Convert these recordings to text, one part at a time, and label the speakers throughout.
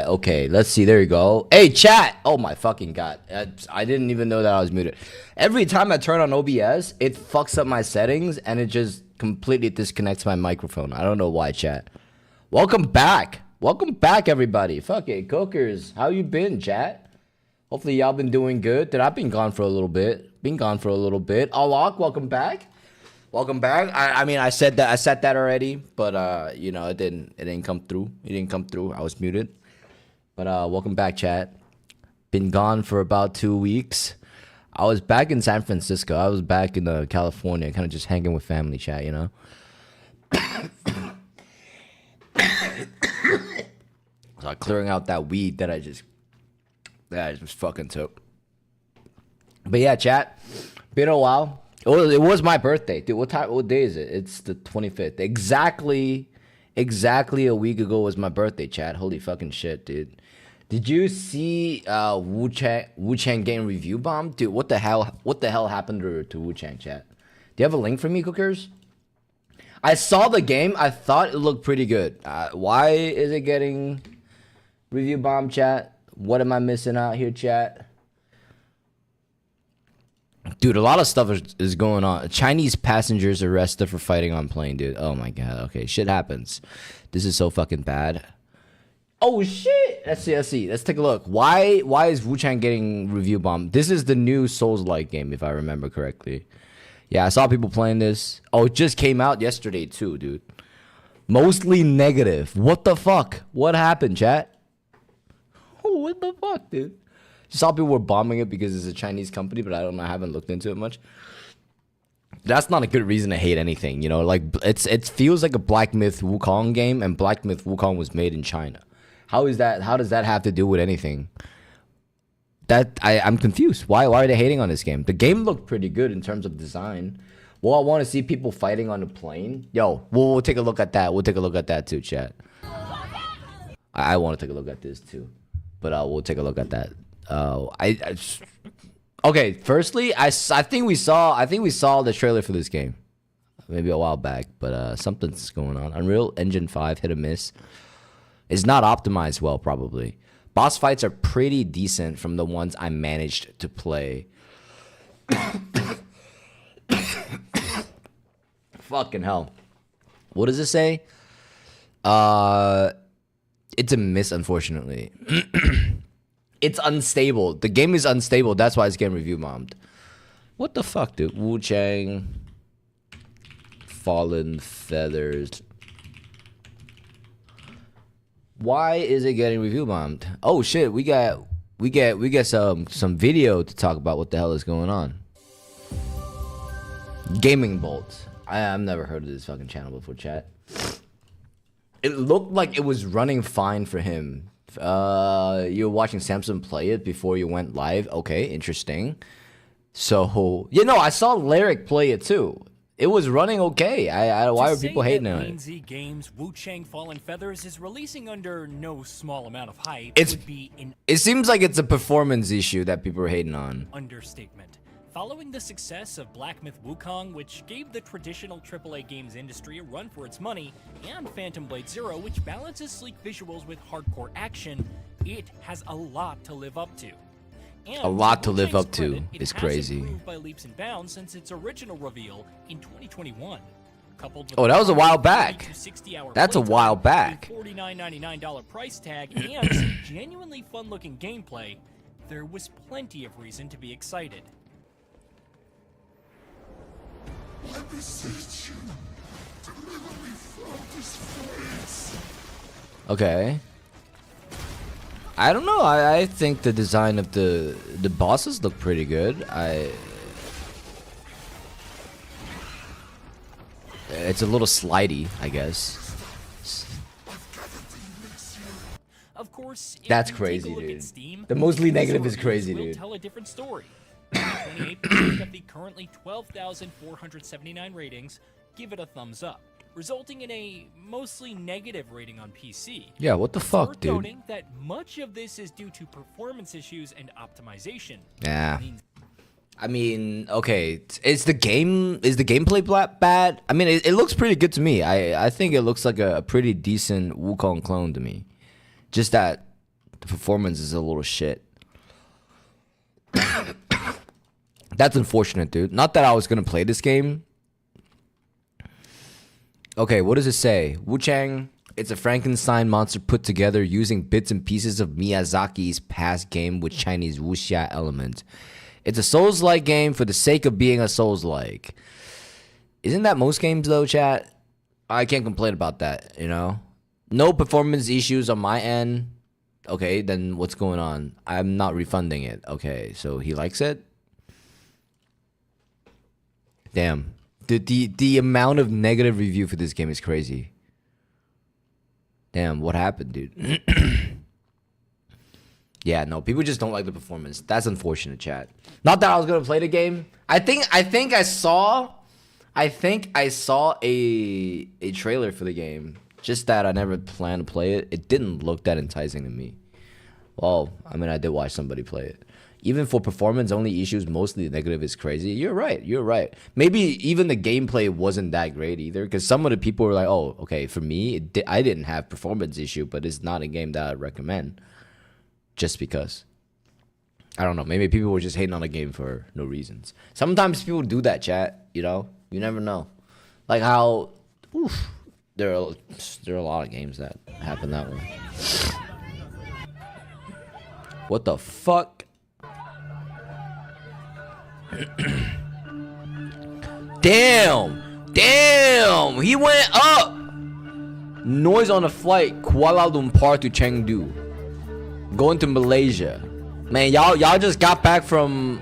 Speaker 1: Okay, let's see. There you go. Hey, chat. Oh my fucking god. I didn't even know that I was muted. Every time I turn on OBS, it fucks up my settings and it just completely disconnects my microphone. I don't know why, chat. Welcome back. Welcome back, everybody. Fuck it, cookers. How you been, chat? Hopefully y'all been doing good. Dude, I've been gone for a little bit. Alok, welcome back. Welcome back. I mean, I said that already, but you know, it didn't come through. It didn't come through. I was muted. But welcome back, chat. Been gone for about 2 weeks. I was back in San Francisco. I was back in California, kind of just hanging with family, chat, you know? So clearing out that weed that I just fucking took. But yeah, chat. Been a while. It was my birthday, dude. What day is it? It's the 25th. Exactly a week ago was my birthday, chat. Holy fucking shit, dude. Did you see Wu Chang getting review bombed? Dude, what the hell happened to Wu Chang, chat? Do you have a link for me, cookers? I saw the game. I thought it looked pretty good. Why is it getting review bombed, chat? What am I missing out here, chat? Dude, a lot of stuff is going on. Chinese passengers arrested for fighting on plane, dude. Oh my god. Okay, shit happens. This is so fucking bad. Oh shit. Let's see. Let's take a look. Why is Wu Chang getting review bombed? This is the new Souls-like game, if I remember correctly. Yeah, I saw people playing this. Oh, it just came out yesterday too, dude. Mostly negative. What the fuck? What happened, chat? Oh, what the fuck, dude? Saw people were bombing it because it's a Chinese company, but I don't know. I haven't looked into it much. That's not a good reason to hate anything, you know. Like it feels like a Black Myth Wukong game, and Black Myth Wukong was made in China. How is that? How does that have to do with anything? I'm confused. Why are they hating on this game? The game looked pretty good in terms of design. Well, I want to see people fighting on a plane. Yo, we'll take a look at that. We'll take a look at that too, chat. I want to take a look at this too, but we'll take a look at that. Okay. Firstly, I think we saw the trailer for this game, maybe a while back, but something's going on. Unreal Engine 5 hit or miss. It's not optimized well, probably. Boss fights are pretty decent from the ones I managed to play. Fucking hell. What does it say? It's a miss, unfortunately. It's unstable. The game is unstable. That's why it's getting review bombed. What the fuck, dude? Wu Chang. Fallen Feathers. Why is it getting review bombed? Oh shit, we got some video to talk about what the hell is going on. Gaming Bolt. I've never heard of this fucking channel before, chat. It looked like it was running fine for him. You were watching Samsung play it before you went live. Okay, interesting. So, you know, I saw Lyric play it too. It was running okay. Why are people hating on it?
Speaker 2: Z Games Wu Chang Fallen Feathers is releasing under no small amount of hype.
Speaker 1: It seems like it's a performance issue that people are hating on.
Speaker 2: Understatement. Following the success of Black Myth Wukong, which gave the traditional AAA games industry a run for its money, and Phantom Blade Zero, which balances sleek visuals with hardcore action, it has a lot to live up to. And
Speaker 1: a lot to live up to is crazy.
Speaker 2: It has improved by leaps and bounds since its original reveal in 2021.
Speaker 1: Oh, that was a while back. That's a while back.
Speaker 2: $49.99 price tag and some genuinely fun-looking gameplay. There was plenty of reason to be excited.
Speaker 3: I beseech you, deliver me from this place.
Speaker 1: Okay. I don't know. I think the design of the bosses look pretty good. It's a little slidey, I guess.
Speaker 2: Of course,
Speaker 1: that's crazy, dude. Steam, the mostly negative is crazy, dude.
Speaker 2: Tell a different story. 28% of the currently 12,479 ratings give it a thumbs up, resulting in a mostly negative rating on PC.
Speaker 1: Yeah, what the fuck, dude?
Speaker 2: Noting that much of this is due to performance issues and optimization.
Speaker 1: Yeah. I mean, okay, is the gameplay bad? I mean, it looks pretty good to me. I think it looks like a pretty decent Wukong clone to me. Just that The performance is a little shit. That's unfortunate, dude. Not that I was gonna play this game. Okay, what does it say? Wu-Chang, it's a Frankenstein monster put together using bits and pieces of Miyazaki's past game with Chinese wuxia element. It's a Souls-like game for the sake of being a Souls-like. Isn't that most games though, chat? I can't complain about that, you know? No performance issues on my end. Okay, then what's going on? I'm not refunding it. Okay, so he likes it? Damn. The amount of negative review for this game is crazy. Damn, what happened, dude? Yeah, no, people just don't like the performance. That's unfortunate, chat. Not that I was gonna play the game. I think I saw a trailer for the game. Just that I never planned to play it. It didn't look that enticing to me. Well, I mean, I did watch somebody play it. Even for performance only issues, mostly negative is crazy. You're right. Maybe even the gameplay wasn't that great either, because some of the people were like, oh, okay, for me, I didn't have performance issue, but it's not a game that I'd recommend. Just because. I don't know. Maybe people were just hating on a game for no reasons. Sometimes people do that, chat. You know? You never know. Like how... Oof, there are a lot of games that happen that way. What the fuck? Damn! He went up! Noise on a flight, Kuala Lumpur to Chengdu. Going to Malaysia. Man, y'all just got back from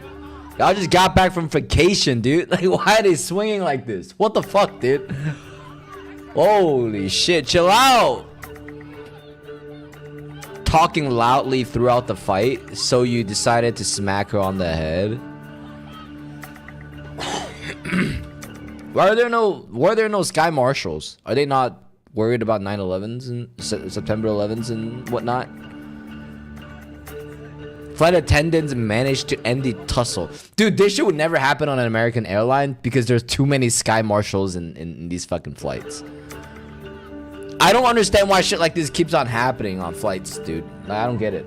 Speaker 1: vacation, dude. Like, why are they swinging like this? What the fuck, dude? Holy shit, chill out! Talking loudly throughout the fight, so you decided to smack her on the head. Why are there no sky marshals? Are they not worried about 9/11s and September 11s and whatnot? Flight attendants managed to end the tussle. Dude, this shit would never happen on an American airline because there's too many sky marshals in these fucking flights. I don't understand why shit like this keeps on happening on flights, dude. Like, I don't get it.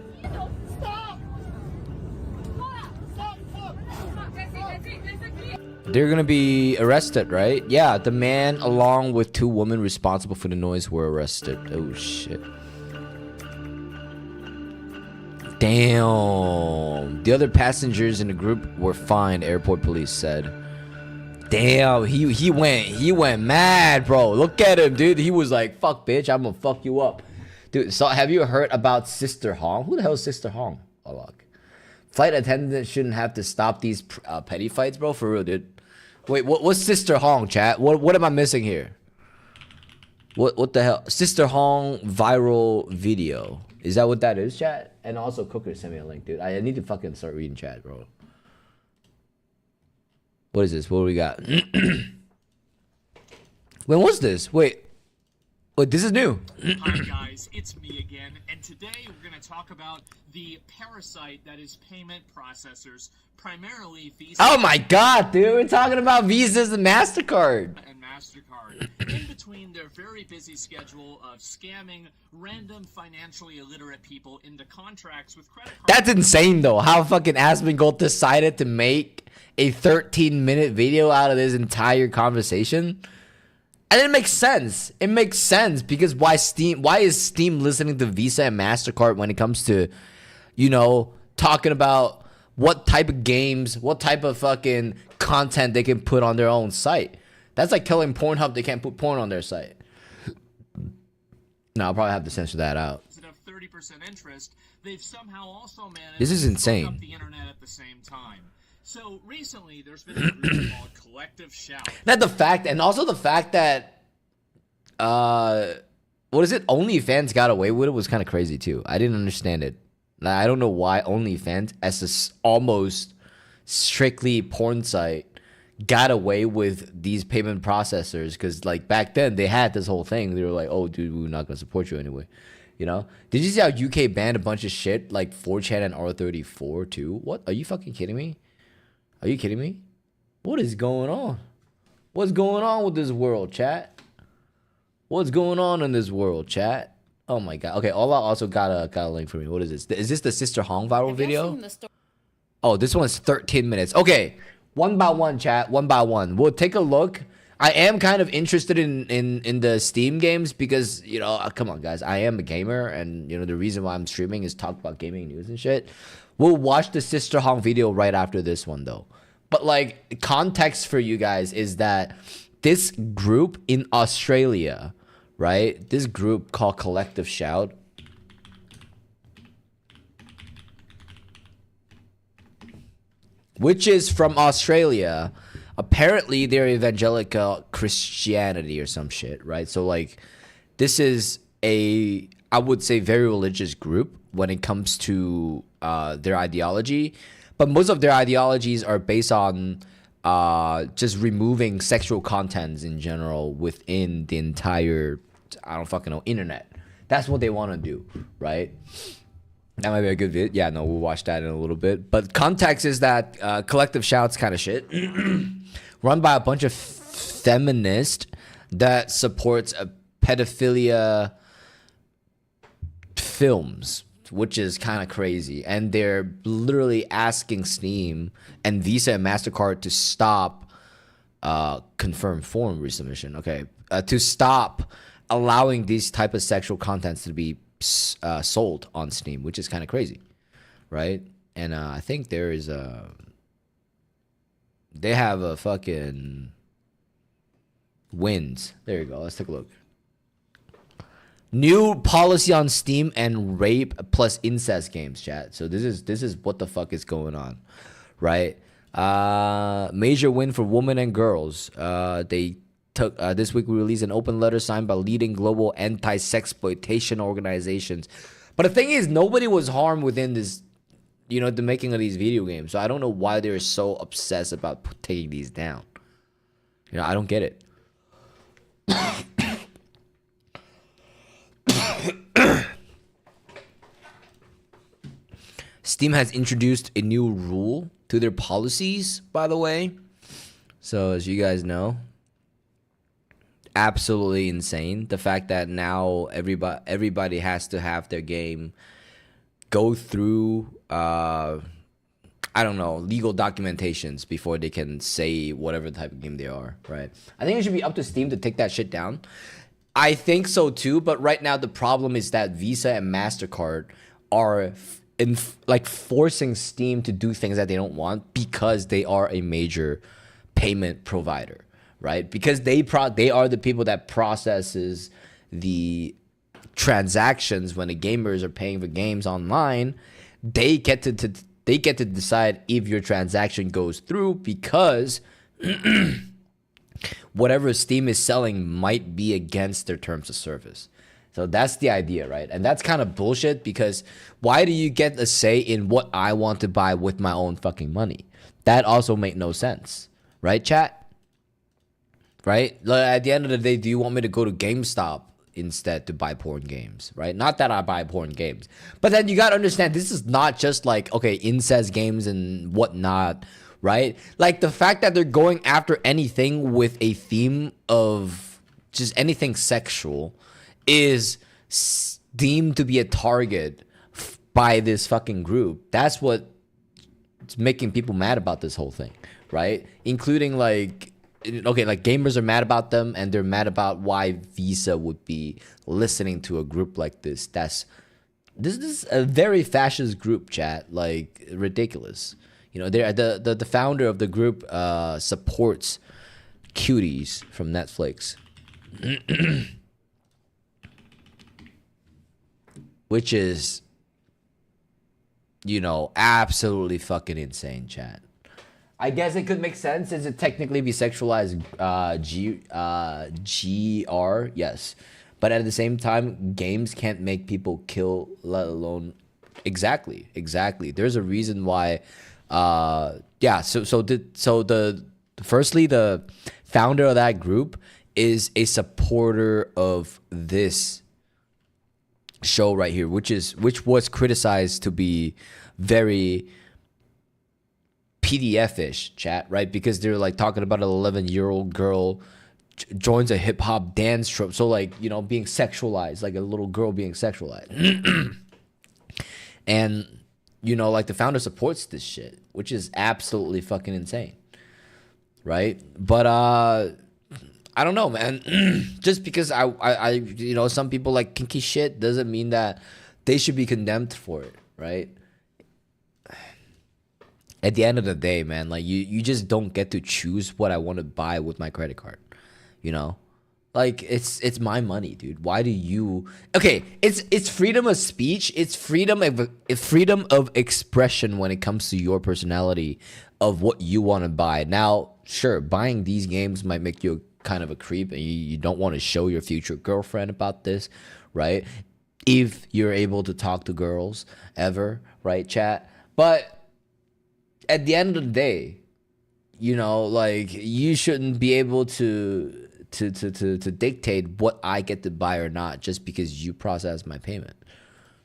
Speaker 1: They're gonna be arrested, right? Yeah, the man along with 2 women responsible for the noise were arrested. Oh shit. Damn. The other passengers in the group were fined, airport police said. Damn, he went mad, bro. Look at him, dude. He was like, fuck, bitch, I'm gonna fuck you up. Dude, so have you heard about Sister Hong? Who the hell is Sister Hong? Oh, look. Flight attendants shouldn't have to stop these petty fights, bro. For real, dude. Wait, what's Sister Hong, chat? What am I missing here? What the hell? Sister Hong viral video. Is that what that is, chat? And also, Cooker sent me a link, dude. I need to fucking start reading chat, bro. What is this? What do we got? When was this? Wait, this is new.
Speaker 4: Hi guys, it's me again, and today we're going to talk about the parasite that is payment processors, primarily Visa.
Speaker 1: Oh my god, dude, we're talking about Visas and MasterCard.
Speaker 4: And MasterCard, in between their very busy schedule of scamming random financially illiterate people into contracts with credit cards.
Speaker 1: That's insane though, how fucking Asmongold decided to make a 13-minute video out of this entire conversation. And it makes sense. It makes sense because why is Steam listening to Visa and MasterCard when it comes to, you know, talking about what type of games, what type of fucking content they can put on their own site? That's like telling Pornhub they can't put porn on their site. No, I'll probably have to censor that out.
Speaker 4: Of 30% interest, they've somehow also managed
Speaker 1: This is
Speaker 4: to
Speaker 1: insane.
Speaker 4: fuck up the internet at the same time. So recently, there's been a group called Collective Shout.
Speaker 1: Not the fact, and also the fact that, what is it? OnlyFans got away with it was kind of crazy too. I didn't understand it. Like, I don't know why OnlyFans, as a almost strictly porn site, got away with these payment processors. Because like back then they had this whole thing. They were like, "Oh, dude, we're not gonna support you anyway." You know? Did you see how UK banned a bunch of shit like 4chan and R34 too? What? Are you fucking kidding me? Are you kidding me? What is going on? What's going on with this world, chat? What's going on in this world, chat? Oh my god. Okay, Ola also got a link for me. What is this? Is this the Sister Hong viral
Speaker 5: Have y'all
Speaker 1: video?
Speaker 5: seen the story?
Speaker 1: Oh, this one's 13 minutes. Okay, one by one, chat. One by one. We'll take a look. I am kind of interested in the Steam games because, you know, come on, guys. I am a gamer, and, you know, the reason why I'm streaming is talk about gaming news and shit. We'll watch the Sister Hong video right after this one, though. But, like, context for you guys is that this group in Australia, right? This group called Collective Shout, which is from Australia. Apparently, they're evangelical Christianity or some shit, right? So, like, this is a, I would say, very religious group when it comes to their ideology. But most of their ideologies are based on just removing sexual contents in general within the entire, I don't fucking know, internet. That's what they want to do, right? That might be a good video. Yeah, no, we'll watch that in a little bit. But context is that Collective Shouts kind of shit, run by a bunch of feminists that supports a pedophilia films, which is kind of crazy. And they're literally asking Steam and Visa and MasterCard to stop confirm form resubmission. Okay, to stop allowing these type of sexual contents to be sold on Steam, which is kind of crazy, right? And I think there is they have a fucking wins. There you go. Let's take a look. New policy on Steam and rape plus incest games, chat. So this is what the fuck is going on, right? Major win for women and girls. They took this week we released an open letter signed by leading global anti-sexploitation organizations. But the thing is, nobody was harmed within this, you know, the making of these video games. So I don't know why they're so obsessed about taking these down. You know, I don't get it. Steam has introduced a new rule to their policies, by the way. So as you guys know, absolutely insane. The fact that now everybody has to have their game go through I don't know, legal documentations before they can say whatever type of game they are, right? I think it should be up to Steam to take that shit down. I think so too, but right now the problem is that Visa and MasterCard are like forcing Steam to do things that they don't want because they are a major payment provider, right? Because they are the people that processes the transactions when the gamers are paying for games online. They get to decide if your transaction goes through because whatever Steam is selling might be against their terms of service. So that's the idea, right? And that's kind of bullshit because why do you get a say in what I want to buy with my own fucking money? That also make no sense, right, chat? Right? Like, at the end of the day, do you want me to go to GameStop instead to buy porn games, right? Not that I buy porn games. But then you got to understand, this is not just like, okay, incest games and whatnot, right? Like the fact that they're going after anything with a theme of just anything sexual is deemed to be a target by this fucking group. That's what's making people mad about this whole thing, right? Including like, okay, like gamers are mad about them and they're mad about why Visa would be listening to a group like this. This is a very fascist group, chat, like ridiculous. You know, they're the founder of the group supports Cuties from Netflix. Which is, you know, absolutely fucking insane, chat. I guess it could make sense. Is it technically be sexualized GR? Yes. But at the same time, games can't make people kill, let alone... Exactly. There's a reason why... Firstly, the founder of that group is a supporter of this show right here, which was criticized to be very PDF-ish, chat, right? Because they're like talking about an 11-year-old girl joins a hip hop dance troupe. So like, you know, being sexualized, like a little girl being sexualized. And, you know, like the founder supports this shit, which is absolutely fucking insane. Right? But I don't know, man. Just because I you know, some people like kinky shit doesn't mean that they should be condemned for it, right? At the end of the day, man, like you just don't get to choose what I want to buy with my credit card. You know? Like it's my money, dude. Why do you? Okay, it's freedom of speech. It's freedom of expression when it comes to your personality of what you want to buy. Now, sure, buying these games might make you kind of a creep, and you don't want to show your future girlfriend about this, right? If you're able to talk to girls ever, right, chat? But at the end of the day, you know, like you shouldn't be able to dictate what I get to buy or not just because you process my payment,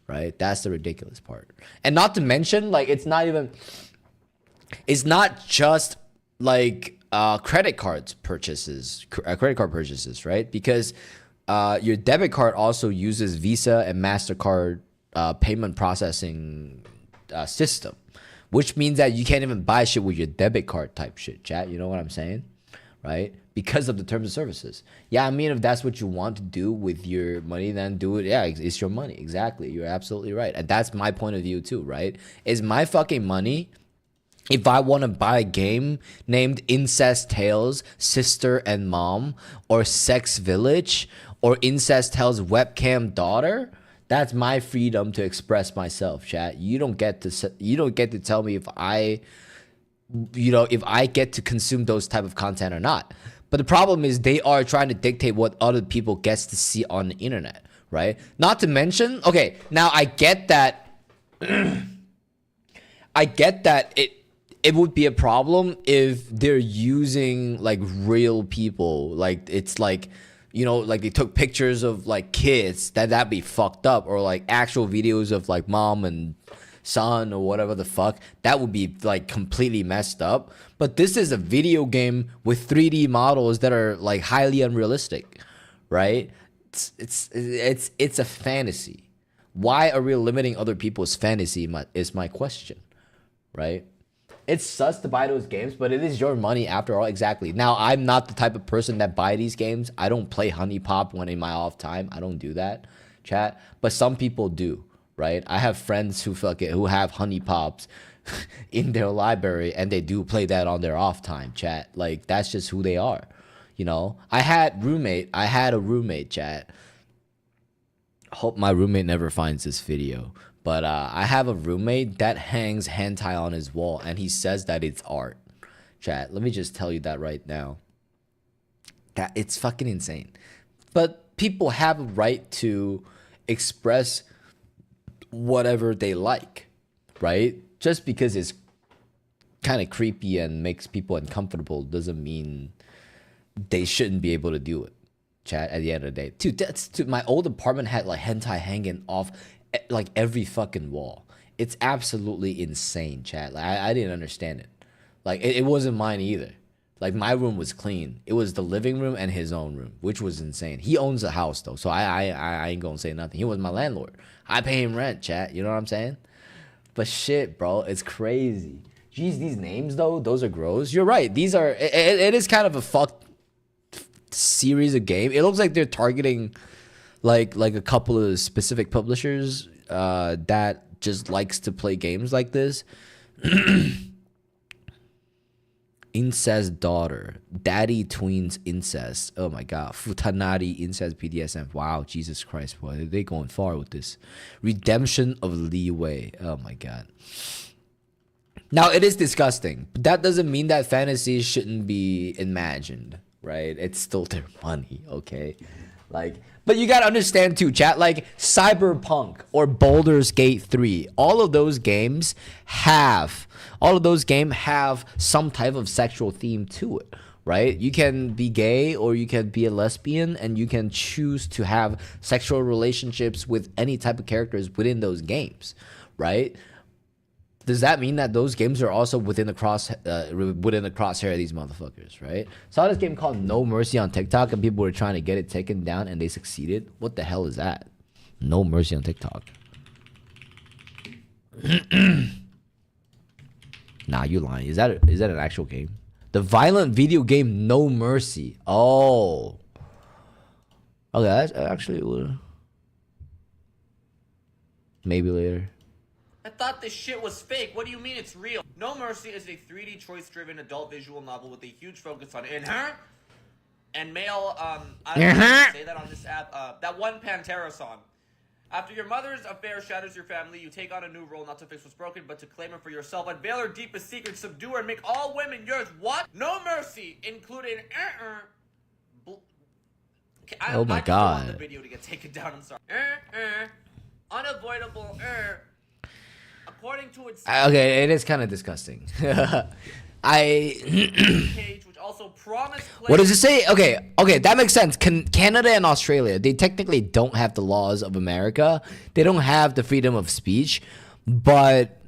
Speaker 1: right? That's the ridiculous part. And not to mention, like it's not just like credit card purchases, right? Because your debit card also uses Visa and MasterCard payment processing system, which means that you can't even buy shit with your debit card type shit, chat. You know what I'm saying? Right? Because of the terms of services. Yeah, I mean, if that's what you want to do with your money, then do it. Yeah, it's your money. Exactly. You're absolutely right. And that's my point of view too, right? It's my fucking money. If I want to buy a game named Incest Tales, Sister and Mom, or Sex Village, or Incest Tales Webcam Daughter, that's my freedom to express myself, chat. You don't get to tell me if I get to consume those type of content or not. But the problem is they are trying to dictate what other people gets to see on the internet, right? Not to mention, okay, now I get that it would be a problem if they're using like real people. Like it's like, you know, like they took pictures of like kids, that'd be fucked up, or like actual videos of like mom and son or whatever the fuck. That would be like completely messed up. But this is a video game with 3D models that are like highly unrealistic, right? It's a fantasy. Why are we limiting other people's fantasy is my question, right? It's sus to buy those games, but it is your money after all. Exactly. Now, I'm not the type of person that buy these games. I don't play Honey Pop when in my off time. I don't do that, chat. But some people do, right? I have friends who have Honey Pops in their library, and they do play that on their off time, chat. Like that's just who they are, you know. I had a roommate, chat. Hope my roommate never finds this video. But I have a roommate that hangs hentai on his wall, and he says that it's art. Chat, let me just tell you that right now. That it's fucking insane. But people have a right to express whatever they like, right? Just because it's kind of creepy and makes people uncomfortable doesn't mean they shouldn't be able to do it. Chat, at the end of the day. Dude, my old apartment had like hentai hanging off like every fucking wall. It's absolutely insane, chat. Like I didn't understand it. Like it wasn't mine either. Like my room was clean. It was the living room and his own room, which was insane. He owns the house though, so I ain't gonna say nothing. He was my landlord. I pay him rent, chat. You know what I'm saying? But shit, bro, it's crazy. Jeez, these names though, those are gross. You're right. These are. It is kind of a fucked series of game. It looks like they're targeting like a couple of specific publishers that just likes to play games like this. Incest daughter, daddy tweens incest. Oh my god, Futanari incest BDSM. Wow, Jesus Christ, boy, they going far with this. Redemption of leeway. Oh my god. Now it is disgusting, but that doesn't mean that fantasies shouldn't be imagined, right? It's still their money, okay? Like, but you gotta understand too, chat, like Cyberpunk or Baldur's Gate 3, all of those games have some type of sexual theme to it, right? You can be gay or you can be a lesbian, and you can choose to have sexual relationships with any type of characters within those games, right? does that mean that those games are also within the crosshair of these motherfuckers, right? Saw this game called No Mercy on TikTok, and people were trying to get it taken down, and they succeeded. What the hell is that? No Mercy on TikTok. Nah, you lying. Is that an actual game? The violent video game No Mercy. Oh. Okay, that's actually maybe later.
Speaker 5: I thought this shit was fake. What do you mean it's real? No Mercy is a 3D choice-driven adult visual novel with a huge focus on inherent and male, I don't know how to say that on this app, that one Pantera song. After your mother's affair shatters your family, you take on a new role not to fix what's broken, but to claim it for yourself. Unveil her deepest secrets, subdue her, and make all women yours. What? No Mercy, including
Speaker 1: Oh my
Speaker 5: I
Speaker 1: God.
Speaker 5: want the video to get taken down. I'm sorry. Unavoidable. According to its
Speaker 1: Okay, it is kind of disgusting.
Speaker 5: page, which also promised.
Speaker 1: What does it say? Okay, that makes sense. Canada and Australia, they technically don't have the laws of America. They don't have the freedom of speech, but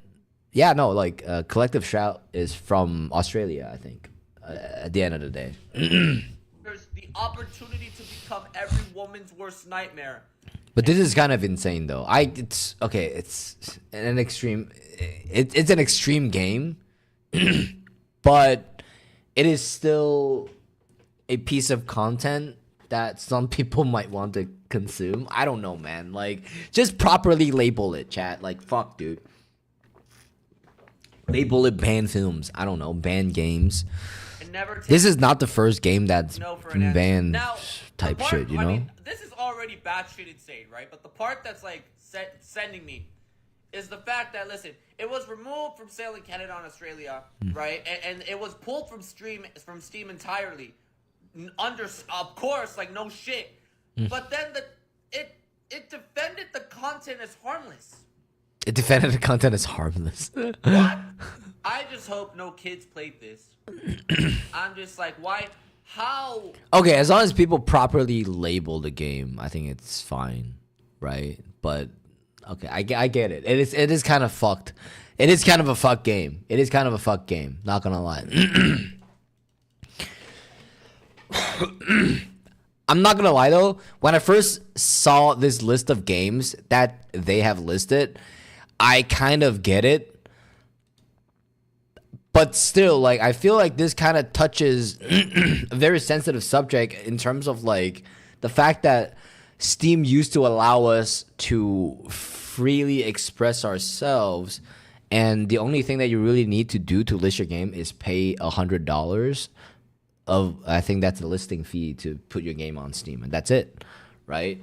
Speaker 1: yeah, no, like Collective Shout is from Australia, I think. At the end of the day.
Speaker 5: There's the opportunity to become every woman's worst nightmare.
Speaker 1: But this is kind of insane, though. It's an extreme. It's an extreme game, but it is still a piece of content that some people might want to consume. I don't know, man. Like, just properly label it, chat. Like, fuck, dude. Label it ban films. I don't know, ban games. This is not the first game that's been banned type shit, you know?
Speaker 5: I mean, this is already batshit insane, right? But the part that's like sending me is the fact that, listen, it was removed from sale in Canada and Australia, right? And it was pulled from Steam entirely. Of course, like no shit. But then it defended the content as harmless.
Speaker 1: It defended the content as harmless.
Speaker 5: What? I just hope no kids played this. I'm just like, why? How?
Speaker 1: Okay, as long as people properly label the game, I think it's fine, right? But okay, I get it. It is kind of fucked. It is kind of a fuck game. It is kind of a fuck game. Not gonna lie. I'm not gonna lie though. When I first saw this list of games that they have listed, I kind of get it. But still, like, I feel like this kind of touches a very sensitive subject in terms of, like, the fact that Steam used to allow us to freely express ourselves, and the only thing that you really need to do to list your game is pay $100 I think that's the listing fee to put your game on Steam, and that's it, right?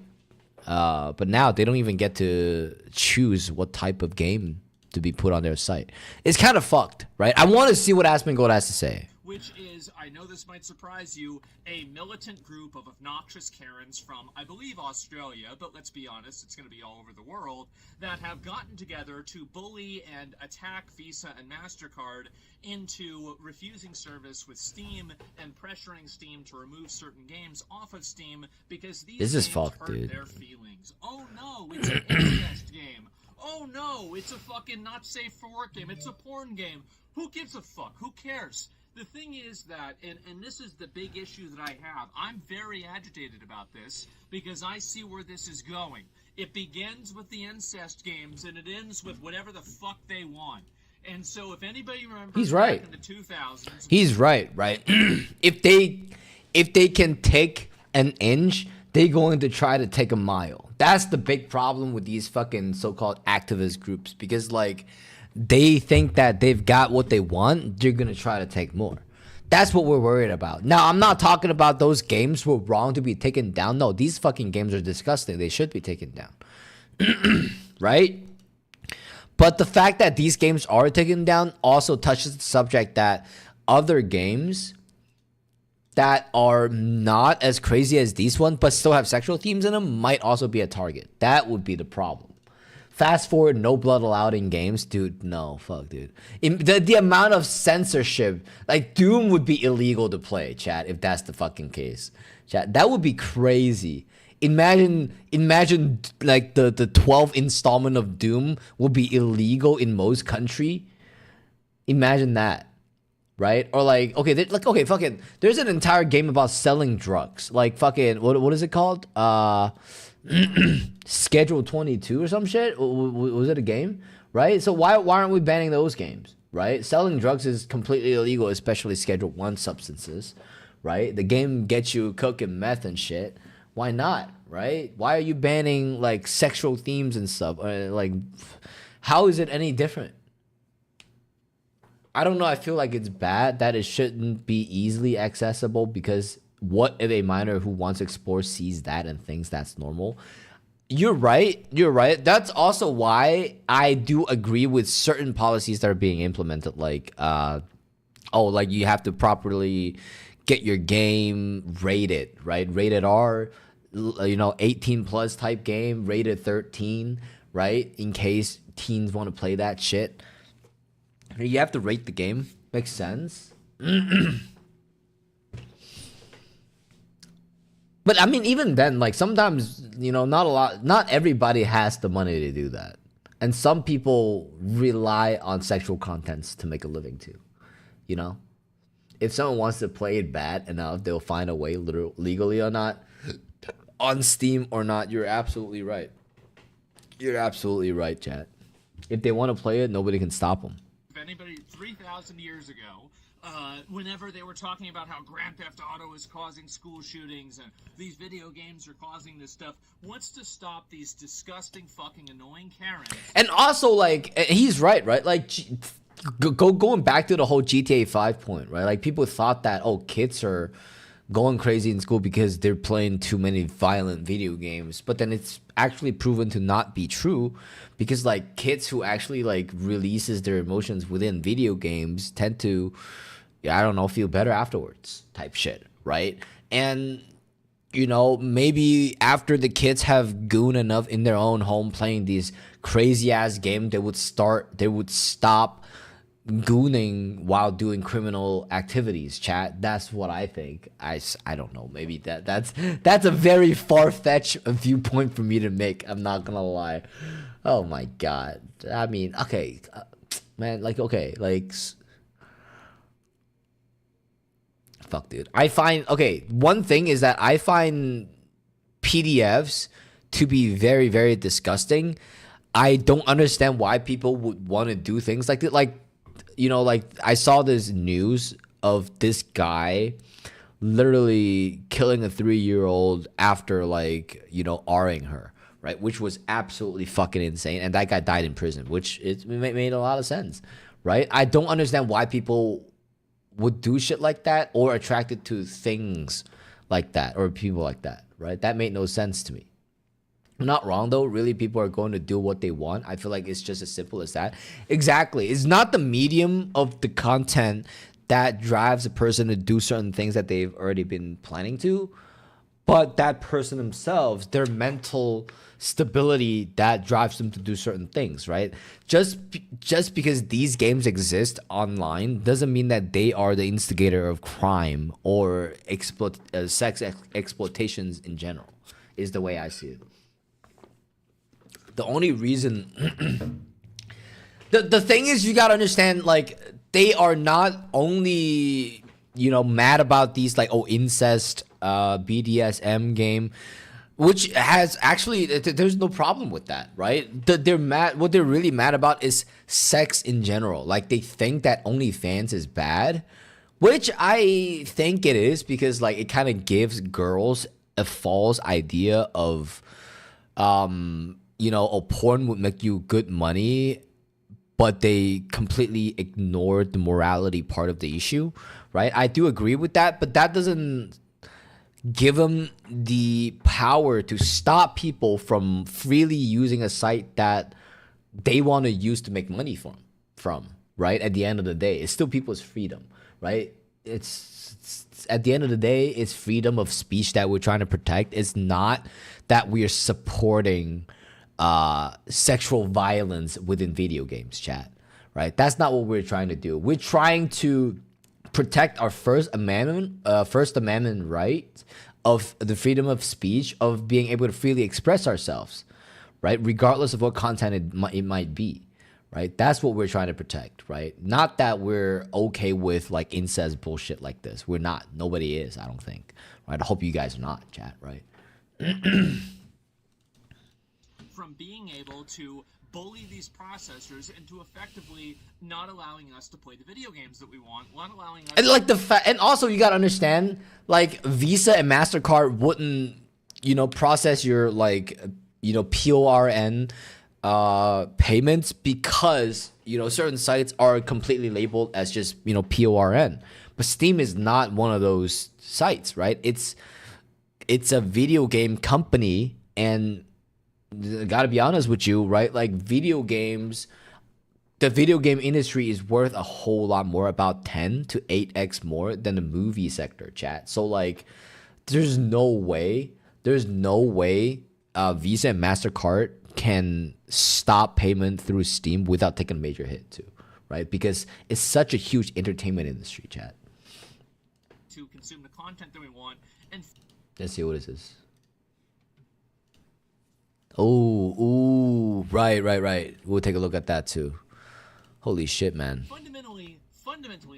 Speaker 1: But now they don't even get to choose what type of game to be put on their site. It's kind of fucked, right? I want to see what Asmongold has to say.
Speaker 4: Which is, I know this might surprise you, a militant group of obnoxious Karens from, I believe, Australia, but let's be honest, it's going to be all over the world, that have gotten together to bully and attack Visa and MasterCard into refusing service with Steam and pressuring Steam to remove certain games off of Steam because these
Speaker 1: This is
Speaker 4: games
Speaker 1: fucked,
Speaker 4: hurt
Speaker 1: dude.
Speaker 4: their feelings. Oh no, it's an incest game. Oh no, it's a fucking not safe for work game. It's a porn game. Who gives a fuck? Who cares? The thing is that, and this is the big issue that I have, I'm very agitated about this because I see where this is going. It begins with the incest games and it ends with whatever the fuck they want. And so if anybody remembers
Speaker 1: He's right.
Speaker 4: back in the 2000s...
Speaker 1: He's right? If they can take an inch, they're going to try to take a mile. That's the big problem with these fucking so-called activist groups, because like they think that they've got what they want, they're gonna try to take more. That's what we're worried about. Now, I'm not talking about those games were wrong to be taken down. No, these fucking games are disgusting. They should be taken down. Right? But the fact that these games are taken down also touches the subject that other games that are not as crazy as these ones, but still have sexual themes in them, might also be a target. That would be the problem. Fast forward, no blood allowed in games, dude. No, fuck, dude. The amount of censorship, like Doom would be illegal to play, chat, if that's the fucking case. Chat, that would be crazy. imagine like the 12th installment of Doom will be illegal in most country. Imagine that, right? Or like, okay, okay, fucking, there's an entire game about selling drugs. Like fucking, what is it called? Schedule 22 or some shit. Was it a game? Right? So why aren't we banning those games? Right? Selling drugs is completely illegal, especially Schedule 1 substances. Right? The game gets you cooking meth and shit. Why not? Right? Why are you banning like sexual themes and stuff? Like, how is it any different? I don't know. I feel like it's bad that it shouldn't be easily accessible, because what if a minor who wants to explore sees that and thinks that's normal? You're right. You're right. That's also why I do agree with certain policies that are being implemented. Like, like you have to properly get your game rated, right? Rated R, 18 plus type game, rated 13, right? In case teens want to play that shit. You have to rate the game. Makes sense. But I mean, even then, like sometimes, not everybody has the money to do that. And some people rely on sexual contents to make a living too. If someone wants to play it bad enough, they'll find a way, legally or not, on Steam or not. You're absolutely right. You're absolutely right, chat. If they want to play it, nobody can stop them.
Speaker 4: If anybody 3,000 years ago, whenever they were talking about how Grand Theft Auto is causing school shootings and these video games are causing this stuff, wants to stop these disgusting fucking annoying Karens.
Speaker 1: And also, like, he's right? Like, going back to the whole GTA 5 point, right? Like, people thought that, kids are going crazy in school because they're playing too many violent video games. But then it's actually proven to not be true, because, like, kids who actually, like, releases their emotions within video games tend to, feel better afterwards type shit, right? And, maybe after the kids have goon enough in their own home playing these crazy-ass games, they would stop gooning while doing criminal activities, chat. That's what I think. I don't know. Maybe that's a very far-fetched viewpoint for me to make. I'm not gonna lie. Oh my god. I mean, okay, man. Like, okay, like, fuck, dude. One thing is that I find PDFs to be very, very disgusting. I don't understand why people would want to do things like that. Like, I saw this news of this guy literally killing a 3-year-old after, like, R-ing her, right? Which was absolutely fucking insane. And that guy died in prison, which it made a lot of sense, right? I don't understand why people would do shit like that or attracted to things like that or people like that, right? That made no sense to me. I'm not wrong though. Really, people are going to do what they want. I feel like it's just as simple as that. Exactly. It's not the medium of the content that drives a person to do certain things that they've already been planning to, but that person themselves, their mental stability that drives them to do certain things, right? Just because these games exist online doesn't mean that they are the instigator of crime or sex exploitations in general, is the way I see it. The only reason the thing is, you gotta understand, like, they are not only mad about these, like, incest BDSM game, which has actually, there's no problem with that, right? They're mad. What they're really mad about is sex in general. Like, they think that OnlyFans is bad, which I think it is, because, like, it kind of gives girls a false idea of porn would make you good money, but they completely ignored the morality part of the issue, right? I do agree with that, but that doesn't give them the power to stop people from freely using a site that they want to use to make money from, right? At the end of the day, it's still people's freedom, right? It's at the end of the day, it's freedom of speech that we're trying to protect. It's not that we are supporting sexual violence within video games, chat, right? That's not what we're trying to do. We're trying to protect our First Amendment right of the freedom of speech, of being able to freely express ourselves, right? Regardless of what content it might be, right? That's what we're trying to protect, right? Not that we're okay with like incest bullshit like this. We're not. Nobody is, I don't think, right? I hope you guys are not, chat, right?
Speaker 4: From being able to bully these processors into effectively not allowing us to play the video games that we want, not allowing us.
Speaker 1: And like and also you gotta understand, like Visa and MasterCard wouldn't, process your like, PORN payments because certain sites are completely labeled as just PORN. But Steam is not one of those sites, right? It's a video game company, and gotta be honest with you, right? Like the video game industry is worth a whole lot more, about 10 to 8x more than the movie sector, chat. So like, there's no way Visa and MasterCard can stop payment through Steam without taking a major hit too, right? Because it's such a huge entertainment industry, chat.
Speaker 4: To consume the content that we want. And
Speaker 1: let's see what this is. Oh, right. We'll take a look at that too. Holy shit, man.
Speaker 4: Fundamentally,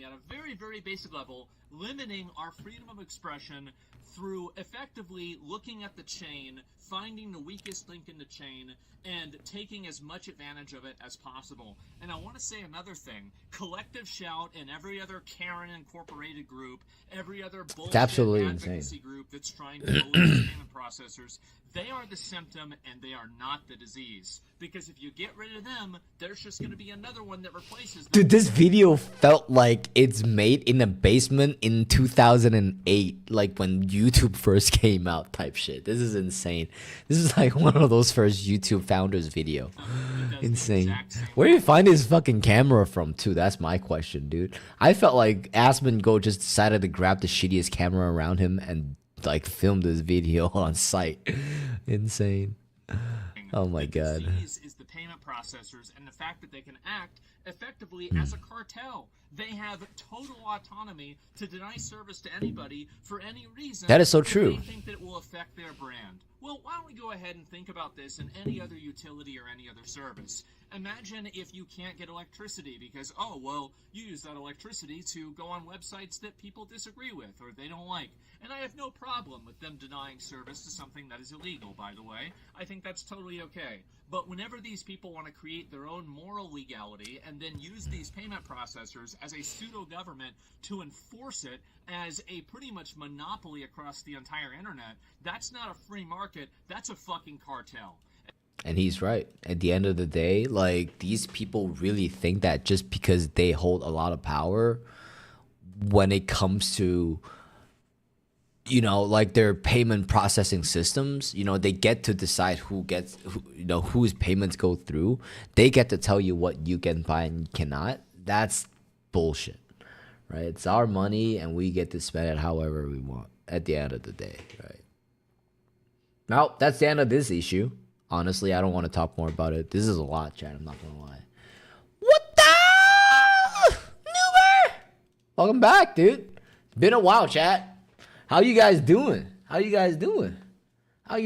Speaker 4: at a very, very basic level, limiting our freedom of expression through effectively looking at the chain, finding the weakest link in the chain, and taking as much advantage of it as possible. And I want to say another thing. Collective Shout and every other Karen Incorporated group, every other bullshit advocacy group that's trying to bully these payment processors, they are the symptom and they are not the disease. Because if you get rid of them, there's just going to be another one that replaces them.
Speaker 1: Dude, this video felt like it's made in a basement in 2008, like when YouTube first came out type shit. This is insane. This is like one of those first YouTube founders video. Insane. Where do you find his fucking camera from too? That's my question, dude. I felt like Asmongold just decided to grab the shittiest camera around him and like film this video on site. Insane. Oh my god.
Speaker 4: The disease is the payment processors and the fact that they can act effectively as a cartel. They have total autonomy to deny service to anybody for any reason.
Speaker 1: That is so true.
Speaker 4: They think that it will affect their brand. Well, why don't we go ahead and think about this in any other utility or any other service? Imagine if you can't get electricity because, oh, well, you use that electricity to go on websites that people disagree with or they don't like. And I have no problem with them denying service to something that is illegal, by the way. I think that's totally okay. But whenever these people want to create their own moral legality and then use these payment processors as a pseudo-government to enforce it as a pretty much monopoly across the entire internet, that's not a free market, that's a fucking cartel.
Speaker 1: And he's right. At the end of the day, like, these people really think that just because they hold a lot of power when it comes to, like their payment processing systems, they get to decide whose payments go through. They get to tell you what you can buy and cannot. That's bullshit, right? It's our money and we get to spend it however we want at the end of the day, right? Now, that's the end of this issue. Honestly, I don't want to talk more about it. This is a lot, chat. I'm not going to lie. What the? Noober! Welcome back, dude. It's been a while, chat. How you guys doing? How you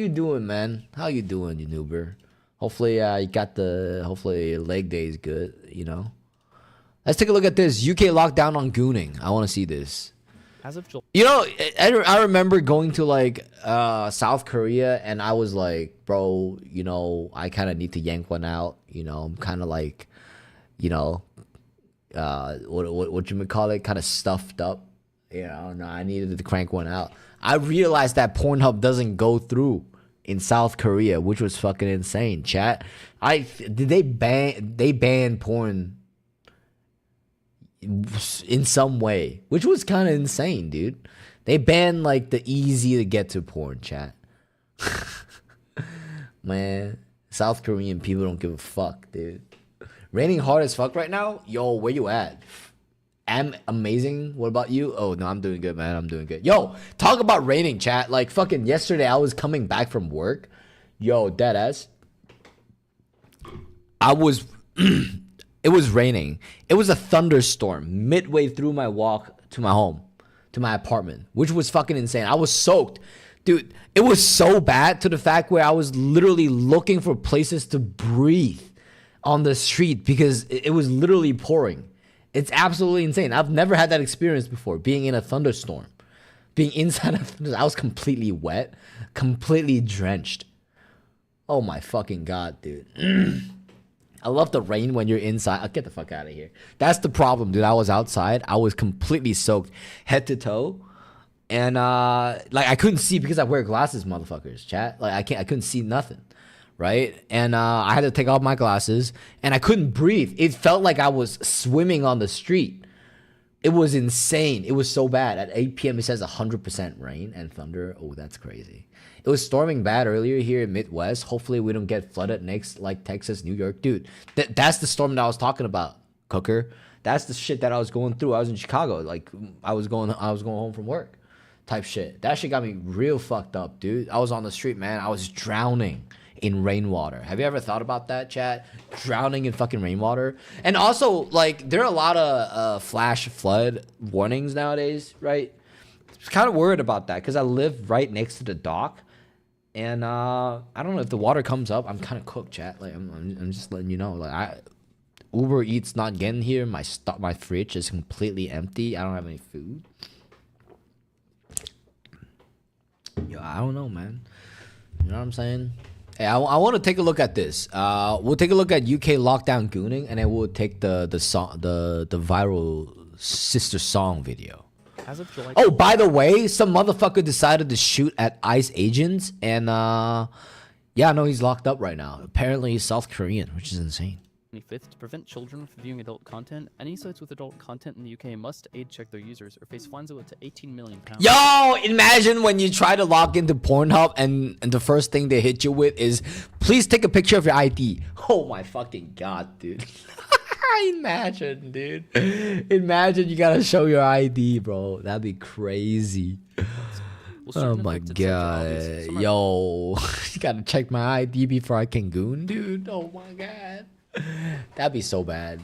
Speaker 1: doing, man? How you doing, you noober? Hopefully, hopefully your leg day is good, Let's take a look at this. UK lockdown on gooning. I want to see this.
Speaker 2: As of July.
Speaker 1: I remember going to like South Korea and I was like, bro, I kind of need to yank one out. I'm kind of like, what you would call it, kind of stuffed up. No, I needed to crank one out. I realized that Pornhub doesn't go through in South Korea, which was fucking insane. Chat, they banned porn in some way, which was kind of insane, dude. They banned like the easy to get to porn, chat. Man, South Korean people don't give a fuck, dude. Raining hard as fuck right now. Yo, where you at? I'm amazing. What about you? Oh no, I'm doing good, man. I'm doing good. Yo, talk about raining, chat. Like fucking yesterday, I was coming back from work. Yo, deadass. It was raining. It was a thunderstorm midway through my walk to my home. to my apartment, which was fucking insane. I was soaked. Dude, it was so bad to the fact where I was literally looking for places to breathe on the street because it was literally pouring. It's absolutely insane. I've never had that experience before, being in a thunderstorm. Being inside a thunderstorm. I was completely wet, completely drenched. Oh my fucking God, dude. I love the rain when you're inside. I'll get the fuck out of here. That's the problem, dude. I was outside. I was completely soaked head to toe. And like I couldn't see because I wear glasses, motherfuckers, chat. Like I couldn't see nothing. Right? And I had to take off my glasses and I couldn't breathe. It felt like I was swimming on the street. It was insane. It was so bad. At 8 p.m. it says 100% rain and thunder. Oh, that's crazy. It was storming bad earlier here in Midwest. Hopefully we don't get flooded next like Texas, New York. Dude, that's the storm that I was talking about, Cooker. That's the shit that I was going through. I was in Chicago. Like I was going home from work type shit. That shit got me real fucked up, dude. I was on the street, man. I was drowning in rainwater. Have you ever thought about that, chat? Drowning in fucking rainwater. And also, like, there are a lot of flash flood warnings nowadays, right? I was kind of worried about that because I live right next to the dock. And I don't know if the water comes up. I'm kind of cooked, chat. Like, I'm just letting you know. Like, Uber Eats not getting here. My fridge is completely empty. I don't have any food. Yo, I don't know, man. You know what I'm saying? Hey, I want to take a look at this. We'll take a look at UK lockdown gooning, and then we'll take the viral sister song video.
Speaker 6: As of July.
Speaker 1: Oh, by the way, some motherfucker decided to shoot at ICE agents, and yeah, no, he's locked up right now. Apparently, he's South Korean, which is insane.
Speaker 6: 25th, to prevent children from viewing adult content, any sites with adult content in the UK must age check their users or face fines of up to £18 million.
Speaker 1: Yo, imagine when you try to log into Pornhub and the first thing they hit you with is, please take a picture of your ID. Oh my fucking God, dude. Imagine, dude. Imagine you gotta show your ID, bro. That'd be crazy. Oh my God. Yo, you gotta check my ID before I can goon, dude. Oh my God. That'd be so bad.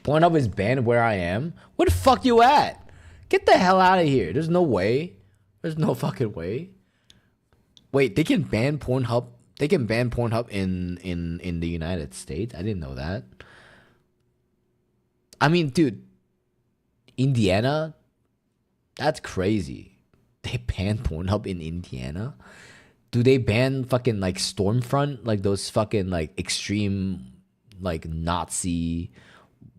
Speaker 1: Pornhub is banned where I am. Where the fuck you at? Get the hell out of here. There's no way. There's no fucking way. Wait, they can ban Pornhub. They can ban Pornhub in the United States. I didn't know that. I mean, dude, Indiana? That's crazy. They ban Pornhub in Indiana? Do they ban fucking like Stormfront, like those fucking like extreme like Nazi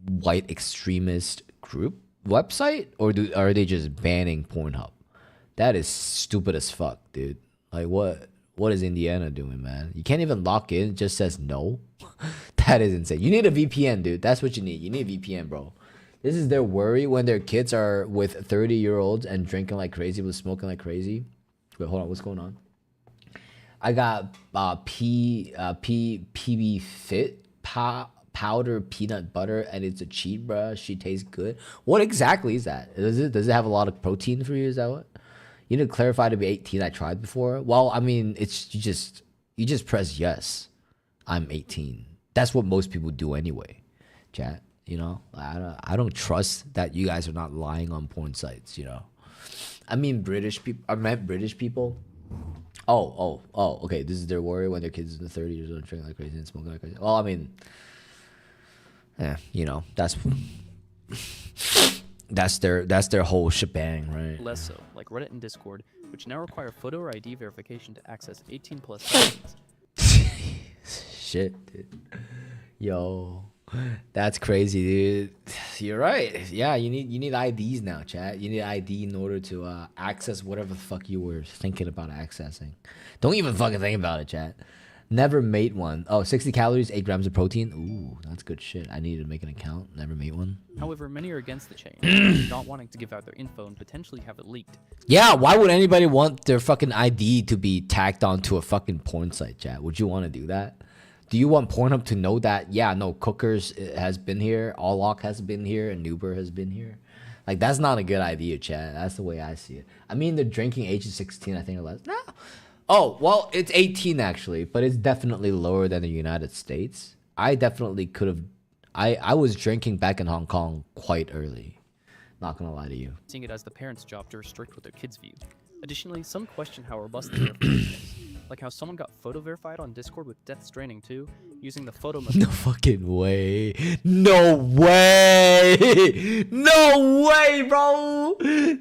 Speaker 1: white extremist group website, or are they just banning Pornhub? That is stupid as fuck, dude. Like what is Indiana doing, man? You can't even lock in, it just says no. That is insane. You need a VPN, dude. That's what you need. You need a VPN, bro. This is their worry when their kids are with 30-year-olds and drinking like crazy, with smoking like crazy. Wait, hold on, what's going on? I got PB Fit powder peanut butter, and it's a cheat, bruh. She tastes good. What exactly is that? Does it have a lot of protein for you? Is that what? You need to clarify to be 18. I tried before. Well, I mean, it's you just press yes. I'm 18. That's what most people do anyway. Chat. You know, I don't trust that you guys are not lying on porn sites. You know, I mean British people. I meant British people. Oh, okay. This is their worry when their kids in the 30s are drinking like crazy and smoking like crazy. Well, I mean, yeah, you know, that's their whole shebang, right?
Speaker 6: Less so, like Reddit and Discord, which now require photo or ID verification to access 18+ sessions.
Speaker 1: Shit, dude. Yo, that's crazy, dude. You're right. Yeah, you need IDs now, chat. You need ID in order to access whatever the fuck you were thinking about accessing. Don't even fucking think about it, chat. Never made one. Oh, 60 calories, 8 grams of protein. Ooh, that's good shit. I need to make an account. Never made one.
Speaker 6: However, many are against the change, not wanting to give out their info and potentially have it leaked.
Speaker 1: Yeah, why would anybody want their fucking ID to be tacked onto a fucking porn site, chat? Would you want to do that? Do you want Pornhub to know that, yeah, no, Cookers has been here, Alllock has been here, and Uber has been here? Like, that's not a good idea, chat. That's the way I see it. I mean, the drinking age is 16, I think, or less. No. Oh, well, it's 18, actually, but it's definitely lower than the United States. I definitely could have... I was drinking back in Hong Kong quite early. Not gonna lie to you.
Speaker 6: seeing it as the parents' job to restrict what their kids view. Additionally, some question how robust the verification is, like how someone got photo verified on Discord with Death Stranding 2 using the photo method.
Speaker 1: No fucking way. No way. No way, bro.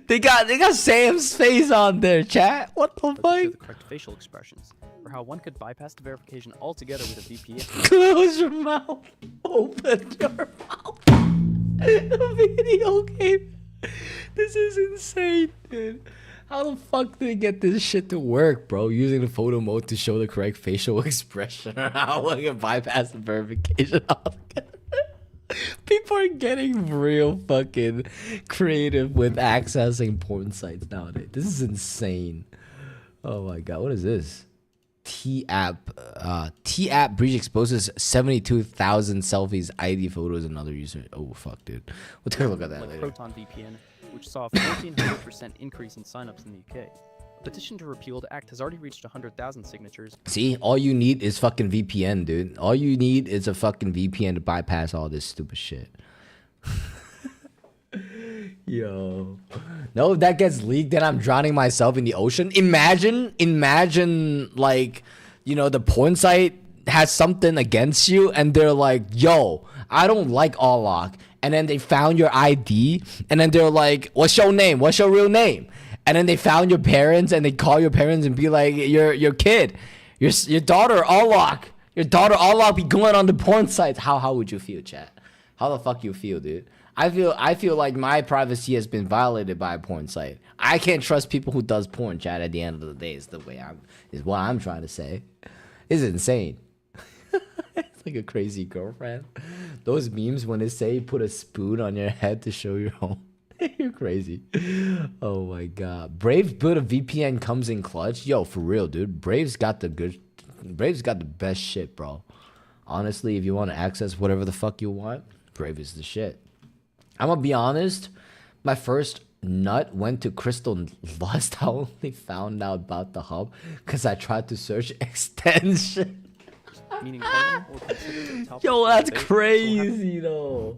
Speaker 1: They got Sam's face on there, chat. What the
Speaker 6: but to show
Speaker 1: fuck?
Speaker 6: the correct facial expressions, or how one could bypass the verification altogether with a VPN.
Speaker 1: Close your mouth. Open your mouth. The video game. This is insane, dude. How the fuck did they get this shit to work, bro? Using the photo mode to show the correct facial expression, or how we can bypass the verification altogether. People are getting real fucking creative with accessing porn sites nowadays. This is insane. Oh my god, what is this? T-App breach exposes 72,000 selfies, ID photos, and other users. Oh fuck, dude. We'll take a look at that
Speaker 6: like
Speaker 1: later.
Speaker 6: Proton VPN, which saw a 1,400% increase in signups in the UK. A petition to repeal the act has already reached 100,000 signatures.
Speaker 1: See, all you need is fucking VPN, dude. All you need is a fucking VPN to bypass all this stupid shit. Yo. No, if that gets leaked, then I'm drowning myself in the ocean. Imagine, like, you know, the porn site has something against you, and they're like, yo, I don't like Alok. And then they found your ID, and then they're like, what's your name? What's your real name? And then they found your parents, and they call your parents and be like, your kid, your daughter Alok, be going on the porn sites. How would you feel, chat? How the fuck you feel, dude? I feel like my privacy has been violated by a porn site. I can't trust people who does porn, chat. At the end of the day, is what I'm trying to say. It's insane. It's like a crazy girlfriend. Those memes when they say put a spoon on your head to show your home. You're crazy. Oh my god. Brave build a VPN comes in clutch. Yo, for real, dude. Brave's got the best shit, bro. Honestly, if you want to access whatever the fuck you want, Brave is the shit. I'm gonna be honest. My first nut went to Crystal Lust. I only found out about the hub because I tried to search extension.
Speaker 6: Meaning partner or considered a top
Speaker 1: Yo, that's
Speaker 6: base,
Speaker 1: crazy though.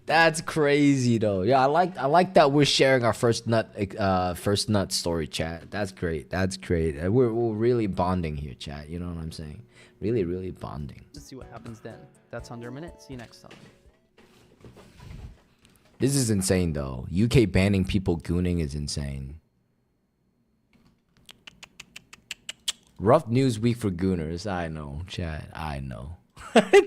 Speaker 1: That's crazy though. Yeah, I like that we're sharing our first nut story, chat. That's great. That's great. We're really bonding here, chat. You know what I'm saying? Really, really bonding.
Speaker 6: To see what happens then. That's under a minute. See you next time.
Speaker 1: This is insane though. UK banning people gooning is insane. Rough news week for gooners. I know, chat. I know.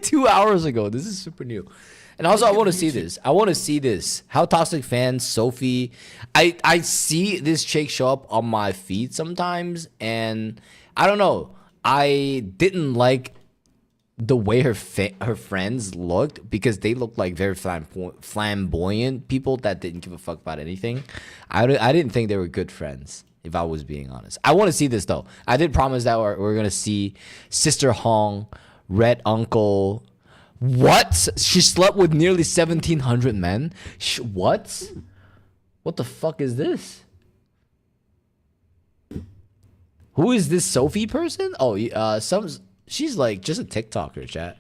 Speaker 1: 2 hours ago. This is super new. And also, I want to see this. I want to see this. How Toxic fans, Sophie. I see this chick show up on my feed sometimes, and I don't know. I didn't like the way her friends looked because they looked like very flamboyant people that didn't give a fuck about anything. I didn't think they were good friends, if I was being honest. I want to see this though. I did promise that we're gonna see Sister Hong, Red Uncle. What? She slept with nearly 1,700 men. What? What the fuck is this? Who is this Sophie person? Oh, she's like just a TikToker, chat.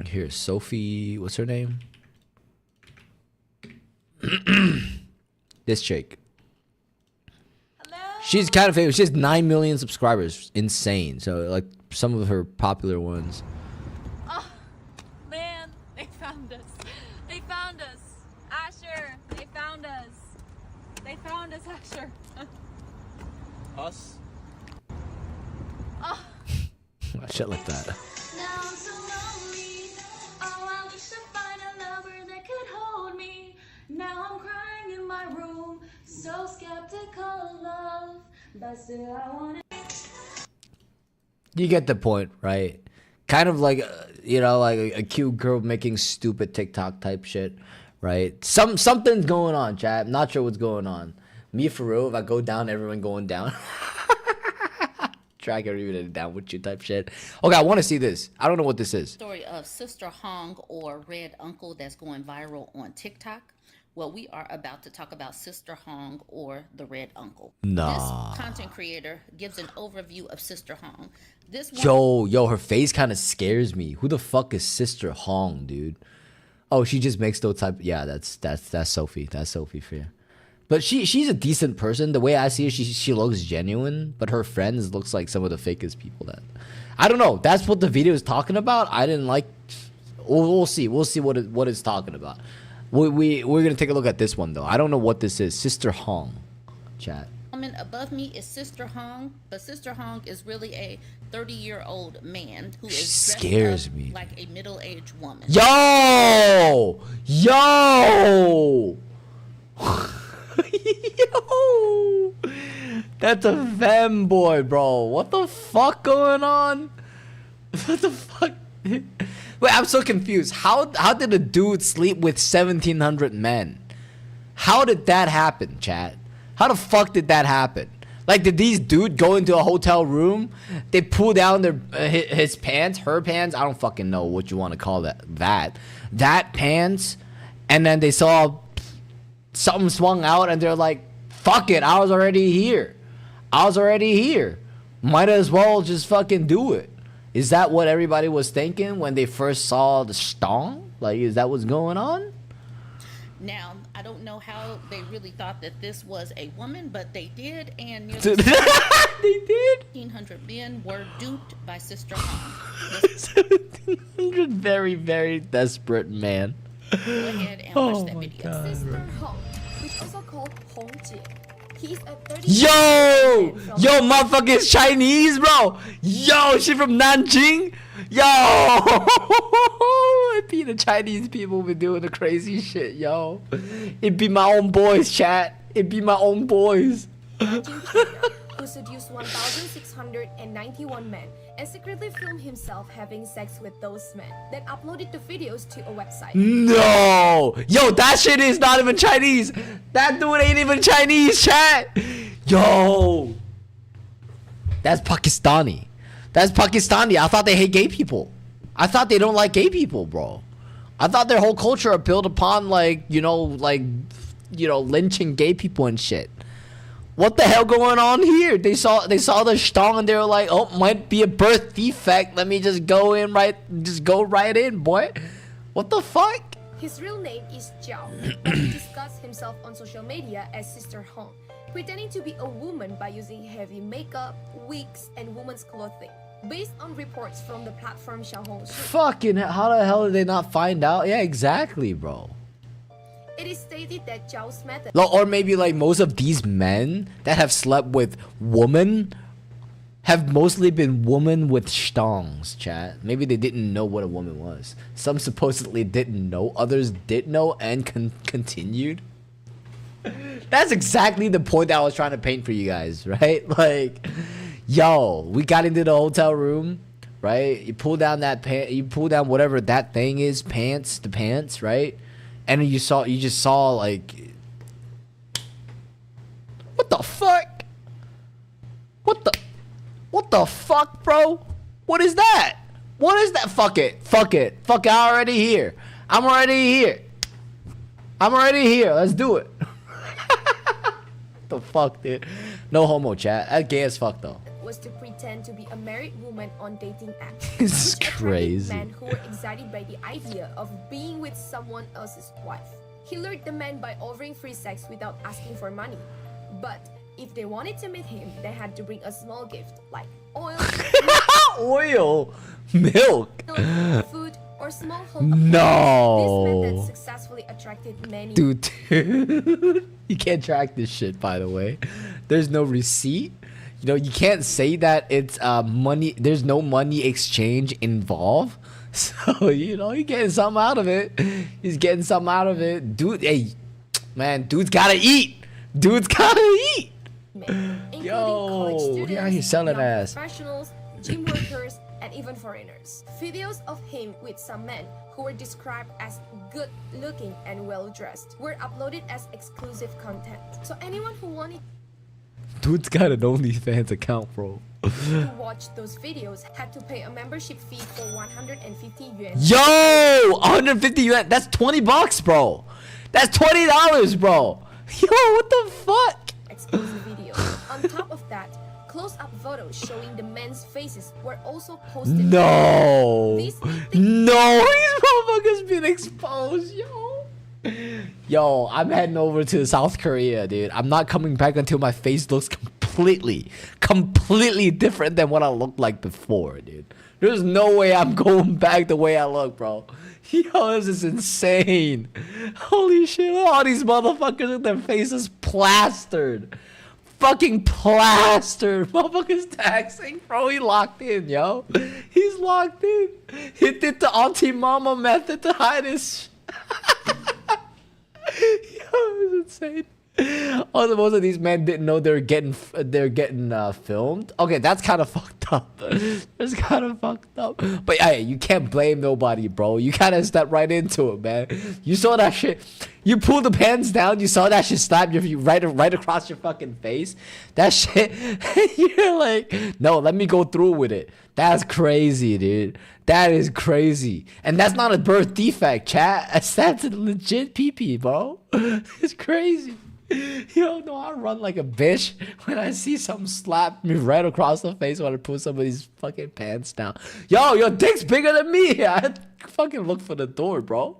Speaker 1: Here, Sophie. What's her name? This chick.
Speaker 7: Hello?
Speaker 1: She's kind of famous. She has 9 million subscribers. Insane. So like some of her popular ones.
Speaker 7: Oh, man, they found us. They found us. Asher, they found us. They found us, Asher.
Speaker 6: Us?
Speaker 7: Oh.
Speaker 1: Shit like that.
Speaker 7: Now I'm so lonely. Oh, I wish to find a lover that could hold me. Now I'm crying in my room, so skeptical of love, but still I want it.
Speaker 1: You get the point, right? Kind of like, you know, like a cute girl making stupid TikTok type shit, right? Something's going on, chat. Not sure what's going on. Me for real, if I go down, everyone going down. Try to read it down with you type shit. Okay, I want to see this. I don't know what this is.
Speaker 8: Story of Sister Hong or Red Uncle that's going viral on TikTok. Well, we are about to talk about Sister Hong or the Red Uncle.
Speaker 1: Nah.
Speaker 8: This content creator gives an overview of Sister Hong. This one
Speaker 1: Yo, her face kind of scares me. Who the fuck is Sister Hong, dude? Oh, she just makes those type. Yeah, that's Sophie. That's Sophie for you. But she's a decent person. The way I see her, she looks genuine. But her friends looks like some of the fakest people that. I don't know. That's what the video is talking about. I didn't like. We'll see. We'll see what it's talking about. We're gonna take a look at this one though. I don't know what this is. Sister Hong, chat.
Speaker 8: Woman above me is Sister Hong, but Sister Hong is really a 30-year-old man who is dressed
Speaker 1: Scares
Speaker 8: up
Speaker 1: me.
Speaker 8: like a middle-aged woman.
Speaker 1: Yo! Yo! That's a femboy, bro. What the fuck going on? What the fuck? Wait, I'm so confused. How did a dude sleep with 1,700 men? How did that happen, chat? How the fuck did that happen? Like, did these dudes go into a hotel room? They pull down their his pants, her pants. I don't fucking know what you want to call that pants, and then they saw something swung out, and they're like, "Fuck it, I was already here. Might as well just fucking do it." Is that what everybody was thinking when they first saw the stong? Like, is that what's going on?
Speaker 8: Now, I don't know how they really thought that this was a woman, but they did, and nearly
Speaker 1: They did.
Speaker 8: 1,500 men were duped by Sister Hong.
Speaker 1: 1,700 very, very desperate man.
Speaker 8: Go ahead and watch that video.
Speaker 1: God.
Speaker 9: Sister Hong, which also called Hong Jie. He's a 30
Speaker 1: Yo, motherfucker is Chinese, bro. Yo, she from Nanjing. Yo, it be the Chinese people be doing the crazy shit, yo. It be my own boys, chat. It be my own boys.
Speaker 9: Nanjing, China, who seduced 1,691 men and secretly filmed himself having sex with those men, then uploaded the videos to a website.
Speaker 1: No, yo, that shit is not even Chinese. That dude ain't even Chinese, chat. Yo, that's Pakistani. That's Pakistani. I thought they hate gay people. I thought they don't like gay people, bro. I thought their whole culture are built upon lynching gay people and shit. What the hell going on here? They saw the stong and they were like, "Oh, might be a birth defect. Let me just go right in, boy." What the fuck?
Speaker 9: His real name is Zhao, but he discussed himself on social media as Sister Hong, pretending to be a woman by using heavy makeup, wigs, and women's clothing. Based on reports from the platform Xiaohongshu,
Speaker 1: Fucking, how the hell did they not find out? Yeah, exactly, bro.
Speaker 9: it is stated that Zhao's method
Speaker 1: Or maybe like most of these men that have slept with women have mostly been women with stongs, chat. Maybe they didn't know what a woman was. Some supposedly didn't know. Others did know and continued. That's exactly the point that I was trying to paint for you guys, right? Like, yo, we got into the hotel room, right? You pull down you pull down whatever that thing is, the pants, right? And you just saw like, what the fuck? What the fuck, bro? What is that? What is that? Fuck it. I'm already here. Let's do it. The fuck, dude? No homo, chat. That's gay as fuck, though.
Speaker 9: was to pretend to be a married woman on dating apps.
Speaker 1: This is
Speaker 9: which attracted
Speaker 1: crazy.
Speaker 9: Men who were excited by the idea of being with someone else's wife. He lured the men by offering free sex without asking for money. But if they wanted to meet him, they had to bring a small gift like oil,
Speaker 1: Oil, milk.
Speaker 9: food, or small home
Speaker 1: No.
Speaker 9: This method successfully attracted many.
Speaker 1: Dude, you can't track this shit, by the way. There's no receipt. You know, you can't say that it's money. There's no money exchange involved. So, you know, you're getting something out of it. He's getting something out of it. Dude, hey, man, dude's gotta eat.
Speaker 9: Men, including
Speaker 1: Yo,
Speaker 9: college students,
Speaker 1: he out here selling
Speaker 9: young
Speaker 1: ass.
Speaker 9: professionals, gym workers, and even foreigners. Videos of him with some men who were described as good-looking and well-dressed were uploaded as exclusive content. So anyone who wanted
Speaker 1: Dude's got an OnlyFans account, bro.
Speaker 9: to watch those videos had to pay a membership fee for 150 yuan.
Speaker 1: Yo, 150 yuan. That's $20, bro. That's $20, bro. Yo, what the fuck?
Speaker 9: Exclusive videos. On top of that, Close-up photos showing the men's faces were also posted.
Speaker 1: No.
Speaker 9: These
Speaker 1: No, these motherfuckers been exposed, yo. Yo, I'm heading over to South Korea, dude. I'm not coming back until my face looks completely different than what I looked like before, dude. There's no way I'm going back the way I look, bro. Yo, this is insane. Holy shit, all these motherfuckers with their faces plastered. Fucking plastered. Motherfuckers taxing, bro. He locked in, yo. He's locked in. He did the auntie mama method to hide his. Yo, it's insane. Also, most of these men didn't know they're getting filmed. Okay, that's kind of fucked up. That's kind of fucked up. But hey, you can't blame nobody, bro. You kind of step right into it, man. You saw that shit. You pulled the pants down. You saw that shit slap you right across your fucking face. That shit. You're like, no, let me go through with it. That's crazy, dude. That is crazy. And that's not a birth defect, chat. That's a legit pee-pee, bro. It's crazy. Yo, no, I run like a bitch when I see something slap me right across the face when I put somebody's fucking pants down. Yo, your dick's bigger than me. I had to fucking look for the door, bro.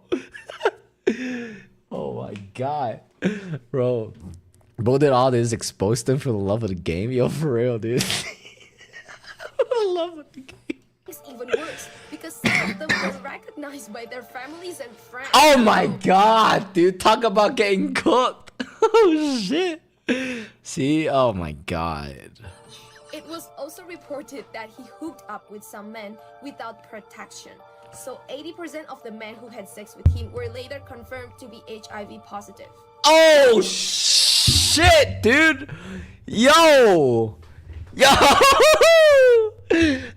Speaker 1: Oh my god. Bro did all this, exposed them for the love of the game. Yo, for real, dude. For the love of the game.
Speaker 9: It's even worse because some of them were recognized by their families and friends.
Speaker 1: Oh my god, dude. Talk about getting cooked. Oh shit. See? Oh my god.
Speaker 9: It was also reported that he hooked up with some men without protection. So 80% of the men who had sex with him were later confirmed to be HIV positive.
Speaker 1: Oh shit, dude. Yo.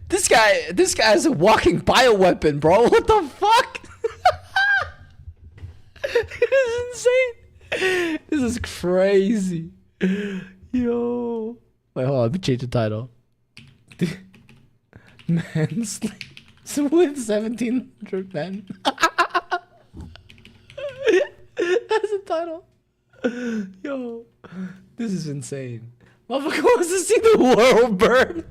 Speaker 1: This guy is a walking bioweapon, bro. What the fuck? This is insane. This is crazy. Yo. Wait, hold on. Let me change the title. Man sleeps with 1,700 men. That's the title. Yo. This is insane. Motherfucker wants to see the world burn.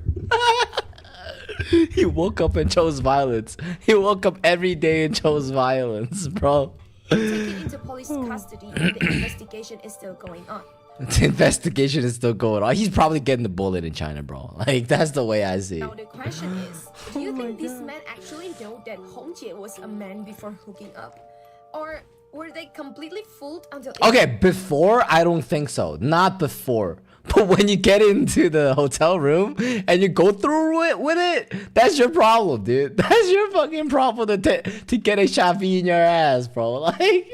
Speaker 1: He woke up and chose violence. He woke up every day and chose violence, bro.
Speaker 9: Taken into police custody and the investigation is still going on.
Speaker 1: The investigation is still going on. He's probably getting the bullet in China, bro. Like, that's the way I see it.
Speaker 9: Now the question is, do you think these men actually know that Hongjie was a man before hooking up? Or were they completely fooled until...
Speaker 1: Okay, before, I don't think so. Not before. But when you get into the hotel room and you go through it with it, that's your problem, dude. That's your fucking problem to get a shot in your ass, bro. Like,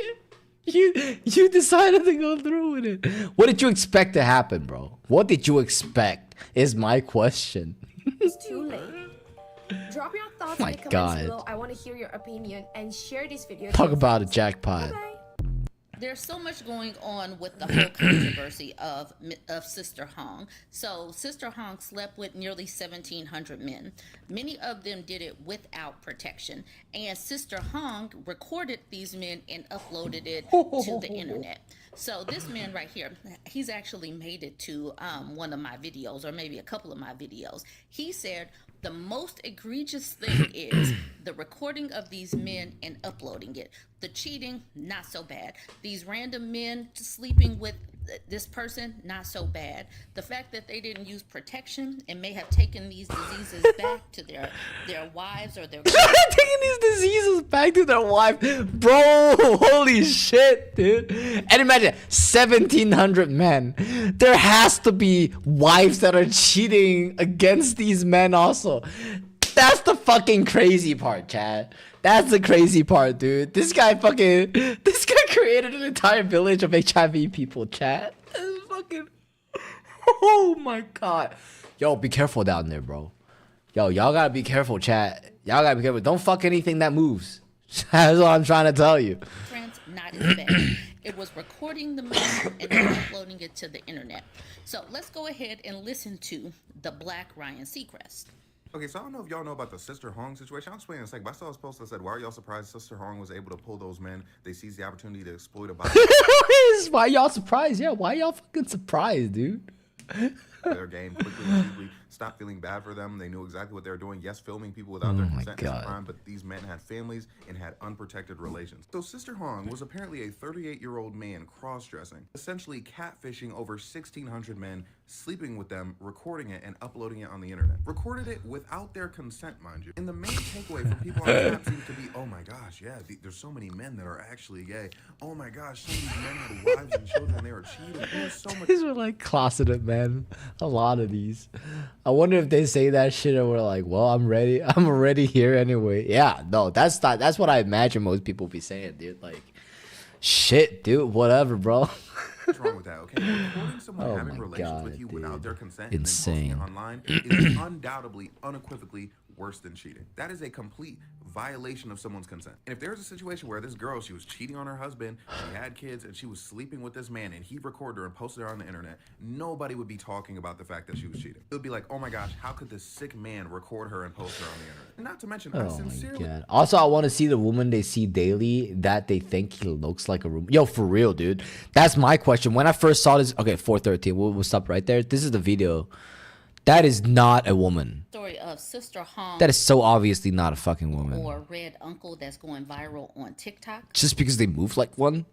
Speaker 1: you decided to go through with it. What did you expect to happen, bro? What did you expect is my question.
Speaker 9: It's too late. Drop your thoughts in the comments
Speaker 1: God.
Speaker 9: below. I want to hear your opinion and share this video.
Speaker 1: Talk about a jackpot.
Speaker 9: Bye-bye.
Speaker 8: There's so much going on with the whole controversy of Sister Hong. So Sister Hong slept with nearly 1,700 men. Many of them did it without protection. And Sister Hong recorded these men and uploaded it to the internet. So this man right here, he's actually made it to one of my videos, or maybe a couple of my videos. He said the most egregious thing is the recording of these men and uploading it. The cheating, not so bad. These random men sleeping with this person, not so bad. The fact that they didn't use protection and may have taken these diseases back to their wives or their
Speaker 1: taking these diseases back to their wife, bro. Holy shit, dude. And imagine 1,700 men. There has to be wives that are cheating against these men also. That's the fucking crazy part, Chad. That's the crazy part, dude. This guy created an entire village of HIV people, Chad. This is fucking... Oh my god. Yo, be careful down there, bro. Yo, y'all gotta be careful, Chad. Y'all gotta be careful. Don't fuck anything that moves. That's what I'm trying to tell you.
Speaker 8: Not as bad. It was recording the man and then uploading it to the internet. So let's go ahead and listen to the Black Ryan Seacrest.
Speaker 10: Okay, so I don't know if y'all know about the Sister Hong situation. I'll explain in a second, but I saw a post that said, why are y'all surprised Sister Hong was able to pull those men? They seized the opportunity to exploit a body.
Speaker 1: Why y'all surprised? Yeah, why y'all fucking surprised, dude?
Speaker 10: their game quickly and cheaply, stopped feeling bad for them. They knew exactly what they were doing. Yes, filming people without their consent is a crime, but these men had families and had unprotected relations. So Sister Hong was apparently a 38-year-old man cross-dressing, essentially catfishing over 1,600 men, sleeping with them, recording it, and uploading it on the internet. Recorded it without their consent, mind you. And the main takeaway from people on the app seems to be, oh my gosh, yeah, there's so many men that are actually gay. Oh my gosh, some of these men had wives and children, they were cheating. There's so much.
Speaker 1: These are like closeted men. A lot of these. I wonder if they say that shit and we're like, well, I'm ready. I'm already here anyway. Yeah, no, that's what I imagine most people be saying, dude. Like, shit, dude, whatever, bro.
Speaker 10: What's wrong with that? Okay, recording someone having relations with you without their consent and then posting it online is undoubtedly, unequivocally worse than cheating. That is a complete violation of someone's consent. And if there's a situation where this girl, she was cheating on her husband, she had kids, and she was sleeping with this man, and he recorded her and posted her on the internet, nobody would be talking about the fact that she was cheating. It would be like, oh my gosh, how could this sick man record her and post her on the internet? And not to mention, I sincerely...
Speaker 1: God. Also, I want to see the woman they see daily that they think he looks like a room. Yo, for real, dude. That's my question. When I first saw this... Okay, 413. We'll stop right there. This is the video. That is not a woman.
Speaker 8: Story of Sister Hong.
Speaker 1: That is so obviously not a fucking woman.
Speaker 8: Or Red Uncle that's going viral on TikTok.
Speaker 1: Just because they move like one,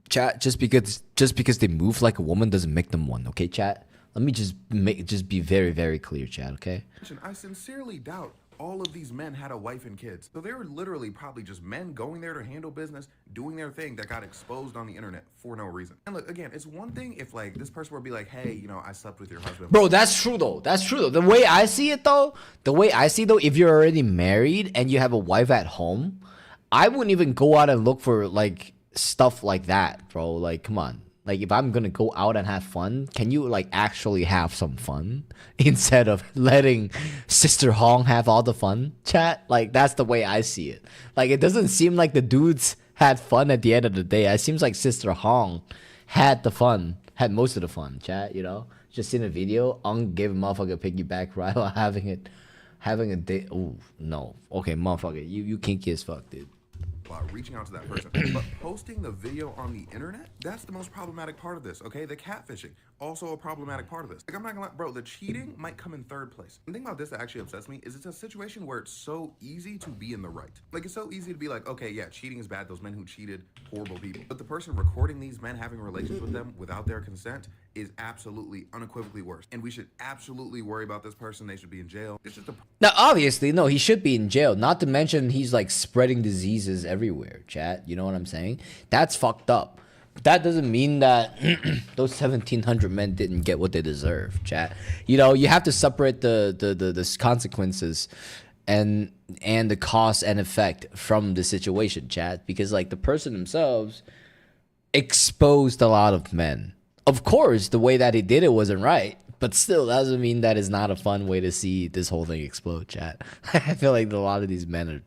Speaker 1: chat. Just because they move like a woman doesn't make them one. Okay, chat. Let me just be very, very clear, chat. Okay.
Speaker 10: I sincerely doubt all of these men had a wife and kids. So they were literally probably just men going there to handle business, doing their thing that got exposed on the internet for no reason. And look, again, it's one thing if like this person would be like, hey, you know, I slept with your husband.
Speaker 1: Bro, that's true though. That's true though. The way I see it though, if you're already married and you have a wife at home, I wouldn't even go out and look for like stuff like that, bro. Like, come on. Like, if I'm gonna go out and have fun, can you like actually have some fun instead of letting Sister Hong have all the fun, chat? Like, that's the way I see it. Like, it doesn't seem like the dudes had fun at the end of the day. It seems like Sister Hong had the fun, had most of the fun, chat, you know? Just in a video, gave a motherfucker a piggyback ride while having a date. Oh, no. Okay, motherfucker, you kinky as fuck, dude.
Speaker 10: Reaching out to that person, but posting the video on the internet, that's the most problematic part of this, okay? The catfishing, also a problematic part of this. Like, I'm not gonna lie, bro, the cheating might come in third place. The thing about this that actually upsets me is it's a situation where it's so easy to be in the right. Like, it's so easy to be like, okay, yeah, cheating is bad, those men who cheated, horrible people. But the person recording these men having relations with them without their consent is absolutely, unequivocally worse. And we should absolutely worry about this person. They should be in jail. It's just a...
Speaker 1: Now, obviously, no, he should be in jail. Not to mention he's like spreading diseases everywhere, chat. You know what I'm saying? That's fucked up. But that doesn't mean that those 1,700 men didn't get what they deserve, chat. You know, you have to separate the consequences and the cause and effect from the situation, chat. Because like the person themselves exposed a lot of men. Of course, the way that he did it wasn't right, but still, that doesn't mean that it's not a fun way to see this whole thing explode, chat. I feel like a lot of these men are...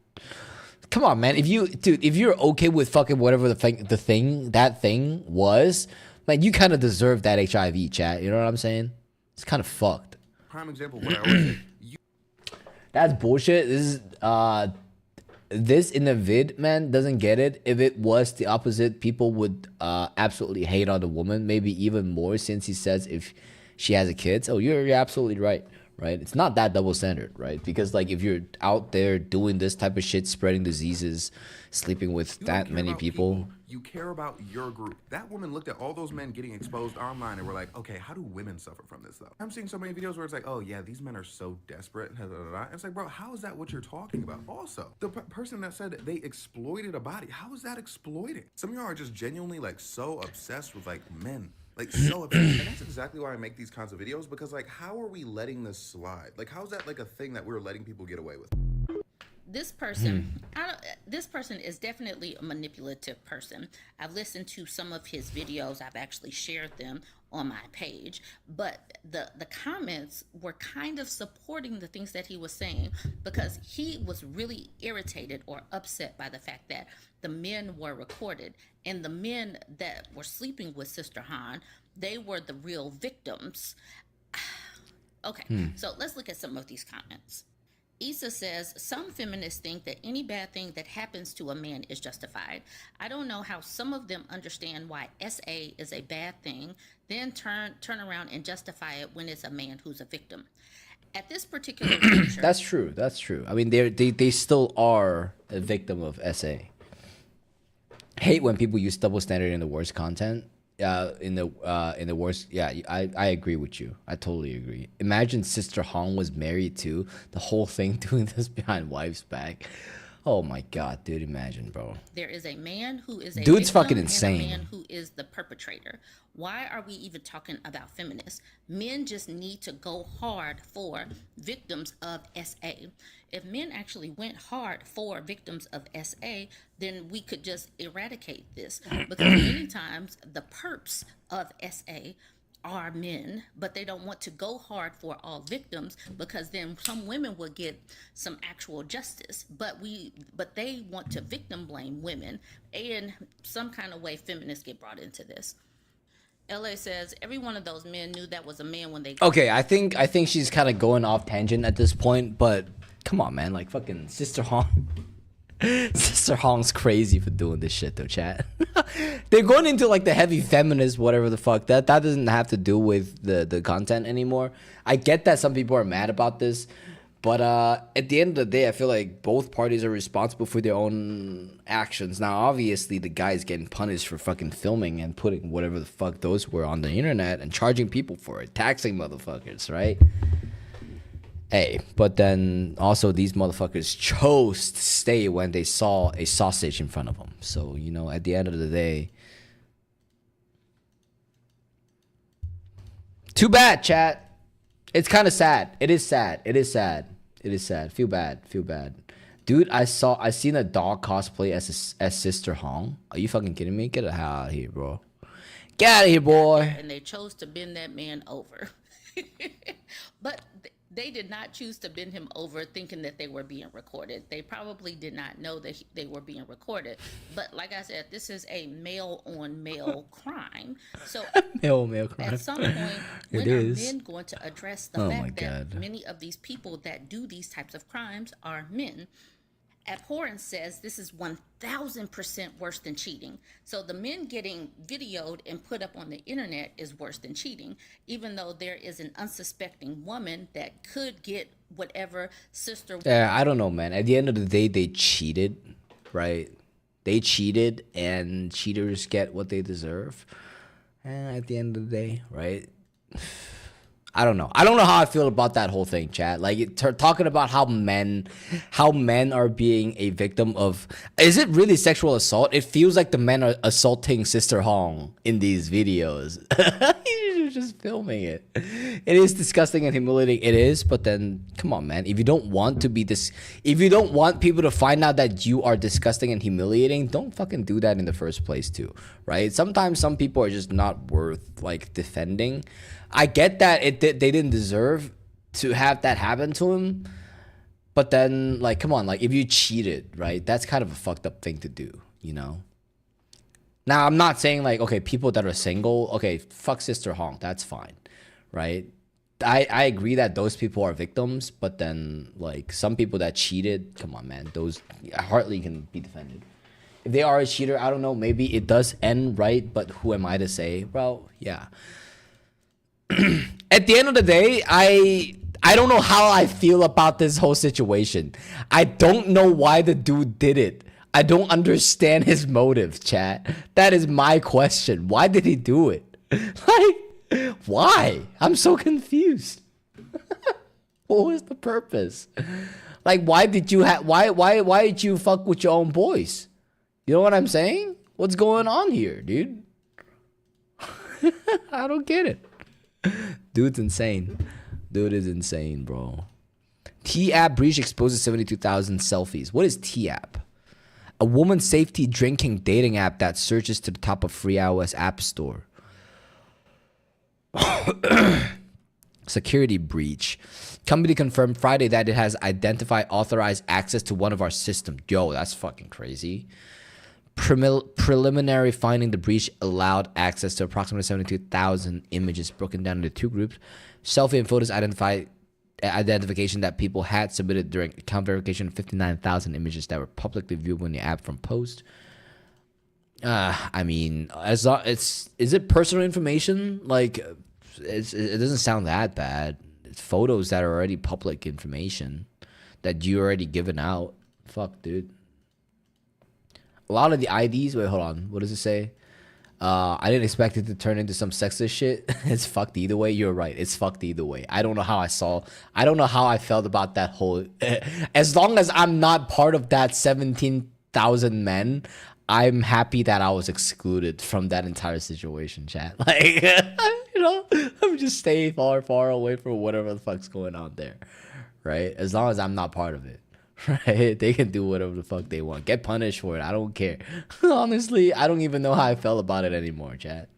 Speaker 1: Come on, man. If you're okay with fucking whatever that thing was, man, you kind of deserve that HIV, chat. You know what I'm saying? It's kind of fucked.
Speaker 10: Prime example of what I always say.
Speaker 1: That's bullshit. This in the vid, man, doesn't get it. If it was the opposite, people would absolutely hate on the woman, maybe even more, since he says if she has a kid. So you're absolutely right, right? It's not that double standard, right? Because like if you're out there doing this type of shit, spreading diseases, sleeping with that many people,
Speaker 10: you care about your group. That woman looked at all those men getting exposed online and were like, okay, how do women suffer from this though? I'm seeing so many videos where it's like, oh yeah, these men are so desperate. And it's like, bro, how is that what you're talking about? Also, the person that said they exploited a body, how is that exploiting? Some of y'all are just genuinely like so obsessed with like men. Like so obsessed. And that's exactly why I make these kinds of videos, because like, how are we letting this slide? Like, how is that like a thing that we're letting people get away with?
Speaker 8: This person, this person is definitely a manipulative person. I've listened to some of his videos. I've actually shared them on my page, but the comments were kind of supporting the things that he was saying, because he was really irritated or upset by the fact that the men were recorded, and the men that were sleeping with Sister Han, they were the real victims. Okay, so let's look at some of these comments. Issa says some feminists think that any bad thing that happens to a man is justified. I don't know how some of them understand why SA is a bad thing, then turn around and justify it when it's a man who's a victim. At this particular juncture,
Speaker 1: That's true. That's true. I mean, they still are a victim of SA. Hate when people use double standard in the worst content. In the worst, yeah, I agree with you. I totally agree. Imagine Sister Hong was married to the whole thing doing this behind wife's back. Oh my god, dude, imagine, bro.
Speaker 8: there is a man who is a
Speaker 1: Dude's
Speaker 8: victim
Speaker 1: fucking
Speaker 8: and
Speaker 1: insane.
Speaker 8: a man who is the perpetrator. Why are we even talking about feminists? Men just need to go hard for victims of SA. If men actually went hard for victims of SA, then we could just eradicate this. Because many times the perps of SA are men, but they don't want to go hard for all victims because then some women will get some actual justice. But they want to victim blame women, and some kind of way feminists get brought into this. LA says every one of those men knew that was a man when they.
Speaker 1: Okay, I think she's kind of going off tangent at this point, but come on, man, like fucking Sister Hong. Sister Hong's crazy for doing this shit though, chat. They're going into like the heavy feminist, whatever the fuck. That doesn't have to do with the content anymore. I get that some people are mad about this, but at the end of the day, I feel like both parties are responsible for their own actions. Now, obviously, the guy's getting punished for fucking filming and putting whatever the fuck those were on the internet and charging people for it, taxing motherfuckers, right? Hey, but then also these motherfuckers chose to stay when they saw a sausage in front of them. So, you know, at the end of the day, too bad, chat. It's kind of sad. It is sad. It is sad. It is sad. Feel bad. Feel bad. Dude, I seen a dog cosplay as Sister Hong. Are you fucking kidding me? Get the hell out of here, bro. Get out of here, boy.
Speaker 8: And they chose to bend that man over. But they did not choose to bend him over thinking that they were being recorded. They probably did not know that they were being recorded. But like I said, this is a male-on-male crime. So
Speaker 1: male crime.
Speaker 8: at some point, when are men going to address the fact that many of these people that do these types of crimes are men? Abhorrence says this is 1,000% worse than cheating. So the men getting videoed and put up on the internet is worse than cheating, even though there is an unsuspecting woman that could get whatever sister.
Speaker 1: Yeah, I don't know, man. At the end of the day, they cheated, right? They cheated, and cheaters get what they deserve. And at the end of the day, right? I don't know. I don't know how I feel about that whole thing, chat. Like talking about how men are being a victim of. Is it really sexual assault? It feels like the men are assaulting Sister Hong in these videos. You're just filming it. It is disgusting and humiliating. It is, but then come on, man. If you don't want to be this, if you don't want people to find out that you are disgusting and humiliating, don't fucking do that in the first place, too, right? Sometimes some people are just not worth like defending. I get that they didn't deserve to have that happen to him, but then like, come on, like if you cheated, right? That's kind of a fucked up thing to do, you know? Now, I'm not saying like, okay, people that are single, okay, fuck Sister Hong, that's fine, right? I agree that those people are victims, but then like some people that cheated, come on, man, those hardly can be defended. If they are a cheater, I don't know, maybe it does end right, but who am I to say? Well, yeah. At the end of the day, I don't know how I feel about this whole situation. I don't know why the dude did it. I don't understand his motive, chat. That is my question. Why did he do it? Like, why? I'm so confused. What was the purpose? Like, why did you why did you fuck with your own boys? You know what I'm saying? What's going on here, dude? I don't get it. Dude's insane. Dude is insane, bro. T-App breach exposes 72,000 selfies. What is T-App? A woman safety drinking dating app that surges to the top of free iOS App Store. Security breach. Company confirmed Friday that it has identified authorized access to one of our systems. Yo, that's fucking crazy. Preliminary finding the breach allowed access to approximately 72,000 images broken down into two groups. Selfie and photos identified identification that people had submitted during account verification. 59,000 images that were publicly viewable in the app from post. I mean, is it personal information? Like, it doesn't sound that bad. It's photos that are already public information that you already given out. Fuck, dude. A lot of the IDs. Wait, hold on. What does it say? I didn't expect it to turn into some sexist shit. It's fucked either way. You're right. It's fucked either way. I don't know how I felt about that whole. As long as I'm not part of that 17,000 men, I'm happy that I was excluded from that entire situation, chat. Like, you know, I'm just staying far, far away from whatever the fuck's going on there, right? As long as I'm not part of it. Right, they can do whatever the fuck they want. Get punished for it. I don't care. Honestly, I don't even know how I felt about it anymore, chat.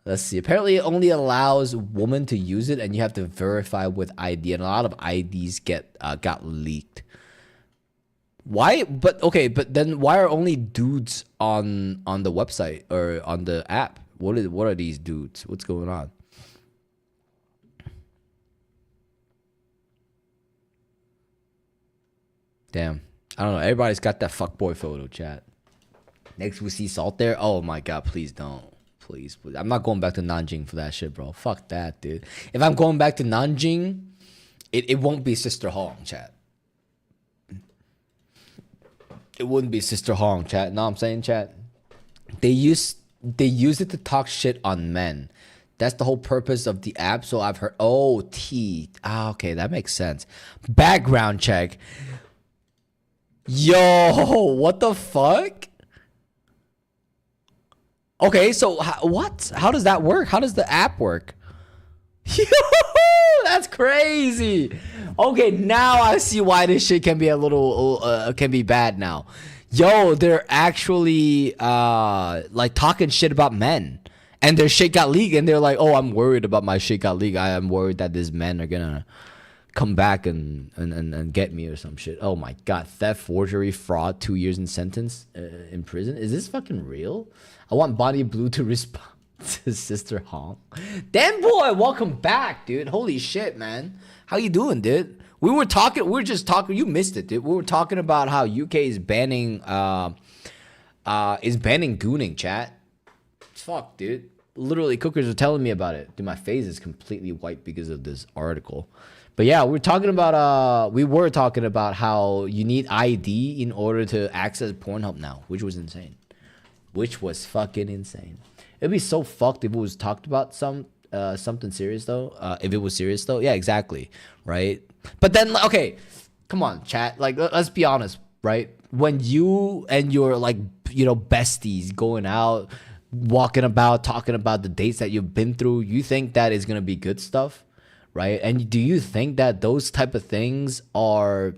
Speaker 1: Let's see. Apparently, it only allows women to use it, and you have to verify with ID. And a lot of IDs got leaked. Why? But okay. But then, why are only dudes on the website or on the app? What are these dudes? What's going on? Damn. I don't know. Everybody's got that fuckboy photo, chat. Next we see Salt there. Oh my god, please don't. Please. I'm not going back to Nanjing for that shit, bro. Fuck that, dude. If I'm going back to Nanjing, it won't be Sister Hong, chat. It wouldn't be Sister Hong, chat. No, I'm saying, chat. They use it to talk shit on men. That's the whole purpose of the app. So I've heard. Oh, T. Ah, okay, that makes sense. Background check. Yo, what the fuck? Okay, so what? How does that work? How does the app work? Yo, that's crazy. Okay, now I see why this shit can be a little can be bad now. Yo, they're actually like talking shit about men, and their shit got leaked, and they're like, "Oh, I'm worried about my shit got leaked. I am worried that these men are gonna come back and get me or some shit." Oh my god, theft, forgery, fraud, 2 years in sentence in prison. Is this fucking real? I want Bonnie Blue to respond to Sister Hong. Damn boy, welcome back, dude. Holy shit, man. How you doing, dude? We were just talking, you missed it, dude. We were talking about how UK is banning gooning, chat. Fuck, dude. Literally, cookers are telling me about it. Dude, my face is completely white because of this article. But yeah, we were talking about how you need ID in order to access Pornhub now, which was insane. Which was fucking insane. It'd be so fucked if it was talked about something serious though. If it was serious though, yeah, exactly, right? But then, okay, come on, chat. Like, let's be honest, right? When you and your like, you know, besties going out, walking about, talking about the dates that you've been through, you think that is gonna be good stuff? Right? And do you think that those type of things are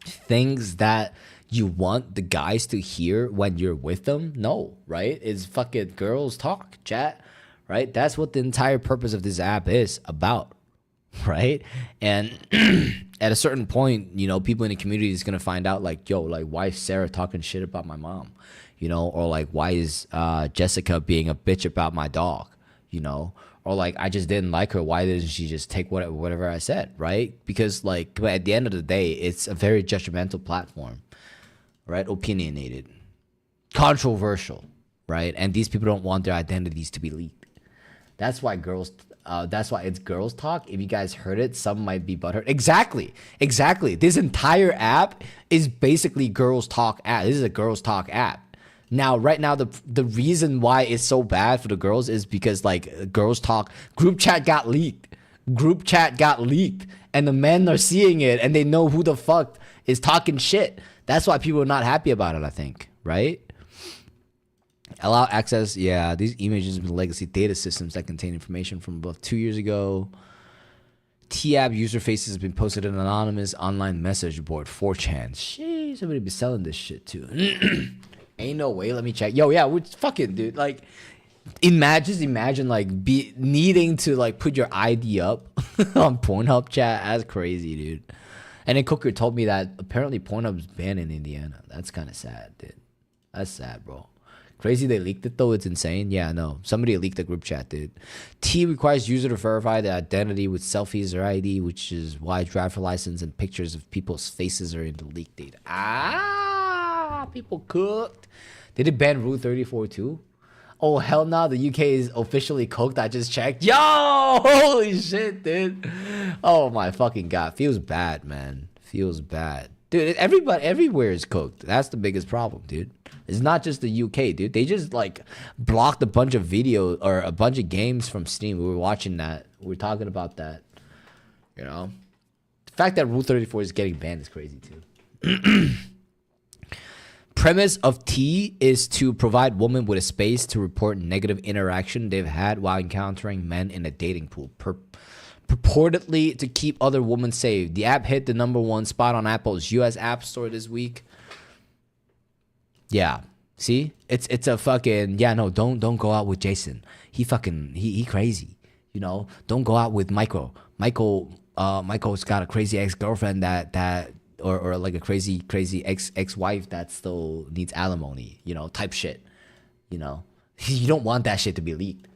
Speaker 1: things that you want the guys to hear when you're with them? No, right? It's fucking girls talk, chat, right? That's what the entire purpose of this app is about, right? And at a certain point, you know, people in the community is going to find out like, yo, like, why is Sarah talking shit about my mom? You know, or like, why is Jessica being a bitch about my dog? You know, or like, I just didn't like her. Why didn't she just take whatever I said, right? Because like, at the end of the day, it's a very judgmental platform, right? Opinionated, controversial, right? And these people don't want their identities to be leaked. That's why it's girls talk. If you guys heard it, some might be butthurt. Exactly. This entire app is basically girls talk app. This is a girls talk app. Now, right now, the reason why it's so bad for the girls is because like girls talk group chat got leaked. And the men are seeing it and they know who the fuck is talking shit. That's why people are not happy about it, I think, right? Allow access, yeah, these images with legacy data systems that contain information from about 2 years ago. T-App user faces have been posted in an anonymous online message board, 4chan. Sheesh, somebody be selling this shit too. Ain't no way, let me check. Yo, yeah, we're fucking, dude, like, just imagine like needing to like put your ID up on Pornhub, chat. That's crazy, dude. And then Cooker told me that apparently Pornhub's banned in Indiana. That's kind of sad, dude. That's sad, bro. Crazy they leaked it though. It's insane. Yeah, no. Somebody leaked the group chat, dude. T requires user to verify the identity with selfies or ID, which is why driver license and pictures of people's faces are in the leaked data. Ah, people cooked. Did it ban Rule 34 too? Oh, hell no. The UK is officially cooked. I just checked. Yo, holy shit, dude. Oh my fucking God. Feels bad, man. Feels bad. Dude, everybody, everywhere is cooked. That's the biggest problem, dude. It's not just the UK, dude. They just like blocked a bunch of videos or a bunch of games from Steam. We were watching that. We were talking about that. You know? The fact that Rule 34 is getting banned is crazy, too. Premise of T is to provide women with a space to report negative interaction they've had while encountering men in a dating pool. Purportedly to keep other women safe. The app hit the #1 spot on Apple's US App Store this week. Yeah. See? It's a fucking no, don't go out with Jason. He crazy. You know, don't go out with Michael. Michael's got a crazy ex-girlfriend that or like a crazy ex-wife that still needs alimony, you know, type shit. You know. You don't want that shit to be leaked.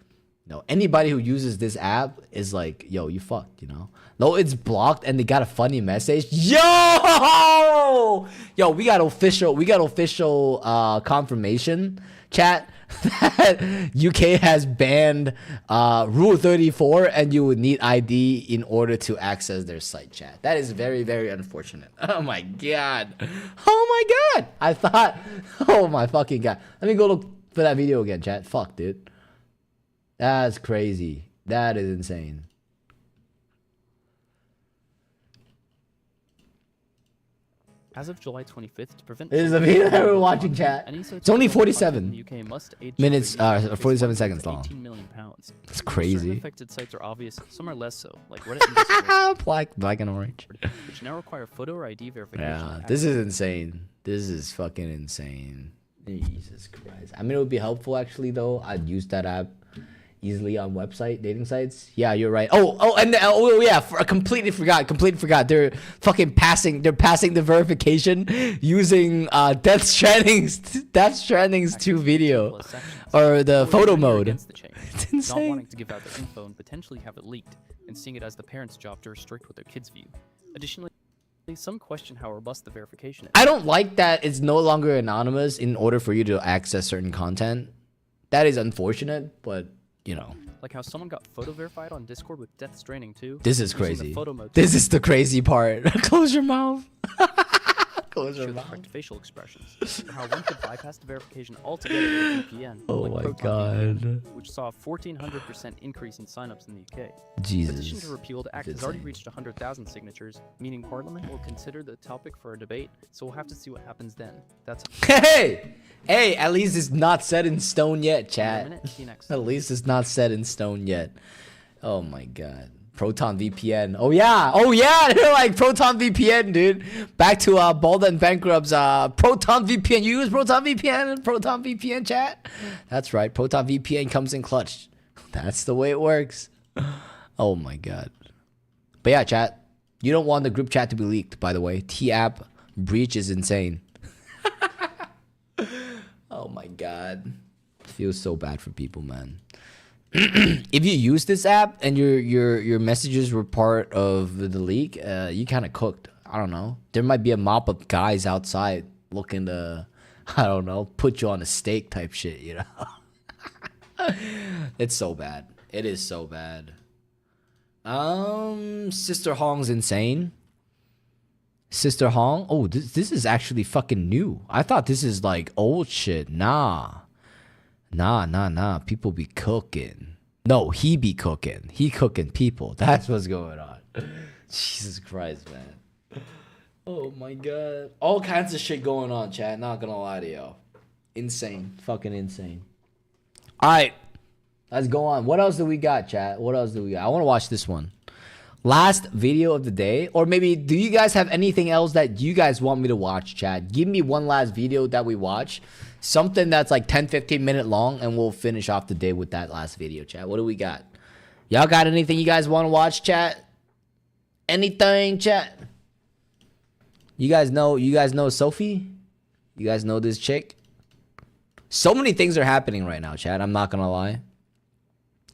Speaker 1: No, anybody who uses this app is like, yo, you fucked, you know? No, it's blocked and they got a funny message. Yo, we got official confirmation, chat, that UK has banned Rule 34 and you would need ID in order to access their site, chat. That is very, very unfortunate. Oh my God. Oh my God. I thought, oh my fucking God. Let me go look for that video again, chat. Fuck, dude. That's crazy. That is insane.
Speaker 6: As of July 25th, to prevent...
Speaker 1: This is a video that we're watching, chat. It's only 47 minutes, 47 seconds long.
Speaker 6: 18 million pounds.
Speaker 1: It's crazy.
Speaker 6: Certain affected sites are obvious, some are less so, like Reddit and Discord,
Speaker 1: black and orange.
Speaker 6: which now require photo or ID verification.
Speaker 1: Yeah, this is insane. This is fucking insane. Jesus Christ. I mean, it would be helpful, actually, though. I'd use that app easily on dating sites. Yeah, you're right. I completely forgot. They're fucking passing the verification using Death Stranding's 2 video or the photo mode. It's insane.
Speaker 6: Not wanting to give out their info and potentially have it leaked, and seeing it as the parents' job to restrict what their kids view. Additionally, some question how robust the verification is.
Speaker 1: I don't like that it's no longer anonymous in order for you to access certain content. That is unfortunate, but you know.
Speaker 6: Like how someone got photo verified on Discord with Death Stranding 2.
Speaker 1: This is crazy. This is the crazy part. Close your mouth. Close your mouth.
Speaker 6: Facial expressions. Or how one could bypass the verification altogether with VPN.
Speaker 1: Oh
Speaker 6: like
Speaker 1: my
Speaker 6: Proton
Speaker 1: God.
Speaker 6: VPN, which saw a 1,400% increase in signups in the UK.
Speaker 1: Jesus.
Speaker 6: In addition to repeal, the act has already reached 100,000 signatures, meaning Parliament will consider the topic for a debate, so we'll have to see what happens then. That's
Speaker 1: Hey, at least it's not set in stone yet, chat. At least it's not set in stone yet. Oh my God. Proton VPN. Oh yeah, they're like Proton VPN, dude. Back to Bald and Bankrupt's Proton VPN. You use Proton VPN, chat? That's right. Proton VPN comes in clutch. That's the way it works. Oh my God. But yeah, chat. You don't want the group chat to be leaked, by the way. T-app breach is insane. Oh my God. Feels so bad for people, man. If you use this app and your messages were part of the leak, you kind of cooked. I don't know. There might be a mob of guys outside looking to, I don't know, put you on a stake type shit, you know? It's so bad. It is so bad. Sister Hong's insane. Sister Hong? Oh, this is actually fucking new. I thought this is like old shit. Nah. People be cooking. No, he be cooking. He cooking people. That's what's going on. Jesus Christ, man. Oh my God. All kinds of shit going on, chat. Not gonna lie to y'all. Insane. Fucking insane. Alright. Let's go on. What else do we got, chat? What else do we got? I want to watch this one. Last video of the day. Or maybe, do you guys have anything else that you guys want me to watch, chat? Give me one last video that we watch. Something that's like 10-15 minute long, and we'll finish off the day with that last video, chat. What do we got? Y'all got anything you guys want to watch, chat? Anything, chat? You guys know Sophie? You guys know this chick? So many things are happening right now, chat. I'm not gonna lie.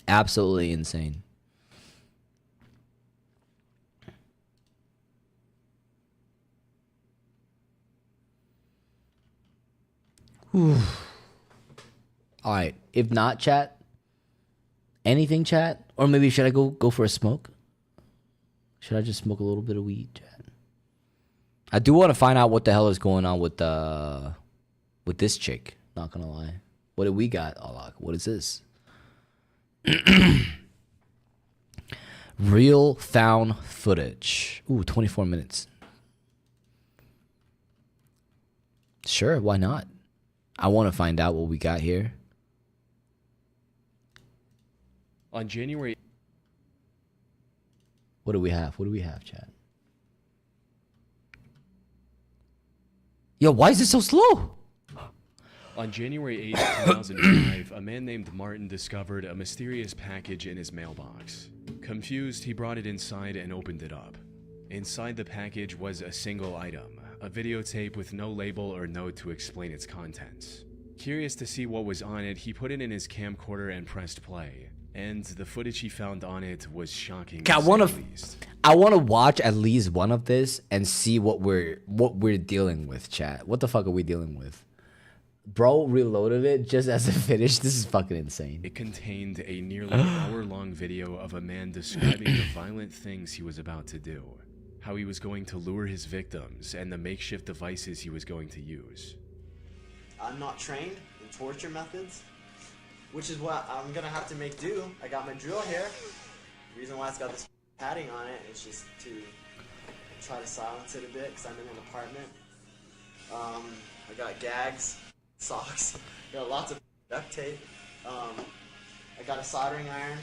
Speaker 1: Absolutely insane. Whew. All right. If not, chat. Anything, chat? Or maybe should I go for a smoke? Should I just smoke a little bit of weed, chat? I do want to find out what the hell is going on with this chick. Not gonna lie. What do we got, Alak? What is this? Real found footage. Ooh, 24 minutes. Sure, why not? I want to find out what we got here.
Speaker 11: On January...
Speaker 1: What do we have? What do we have, chat? Yo, why is it so slow?
Speaker 11: On January 8th, 2005, a man named Martin discovered a mysterious package in his mailbox. Confused, he brought it inside and opened it up. Inside the package was a single item, a videotape with no label or note to explain its contents. Curious to see what was on it, he put it in his camcorder and pressed play. And the footage he found on it was shocking.
Speaker 1: I want to watch at least one of this and see what we're dealing with, chat. What the fuck are we dealing with? Bro reloaded it just as it finished. This is fucking insane.
Speaker 11: It contained a nearly hour-long video of a man describing the violent things he was about to do, how he was going to lure his victims, and the makeshift devices he was going to use.
Speaker 12: I'm not trained in torture methods, which is what I'm gonna have to make do. I got my drill here. The reason why it's got this padding on it is just to try to silence it a bit because I'm in an apartment. I got gags, socks, I got lots of duct tape. I got a soldering iron.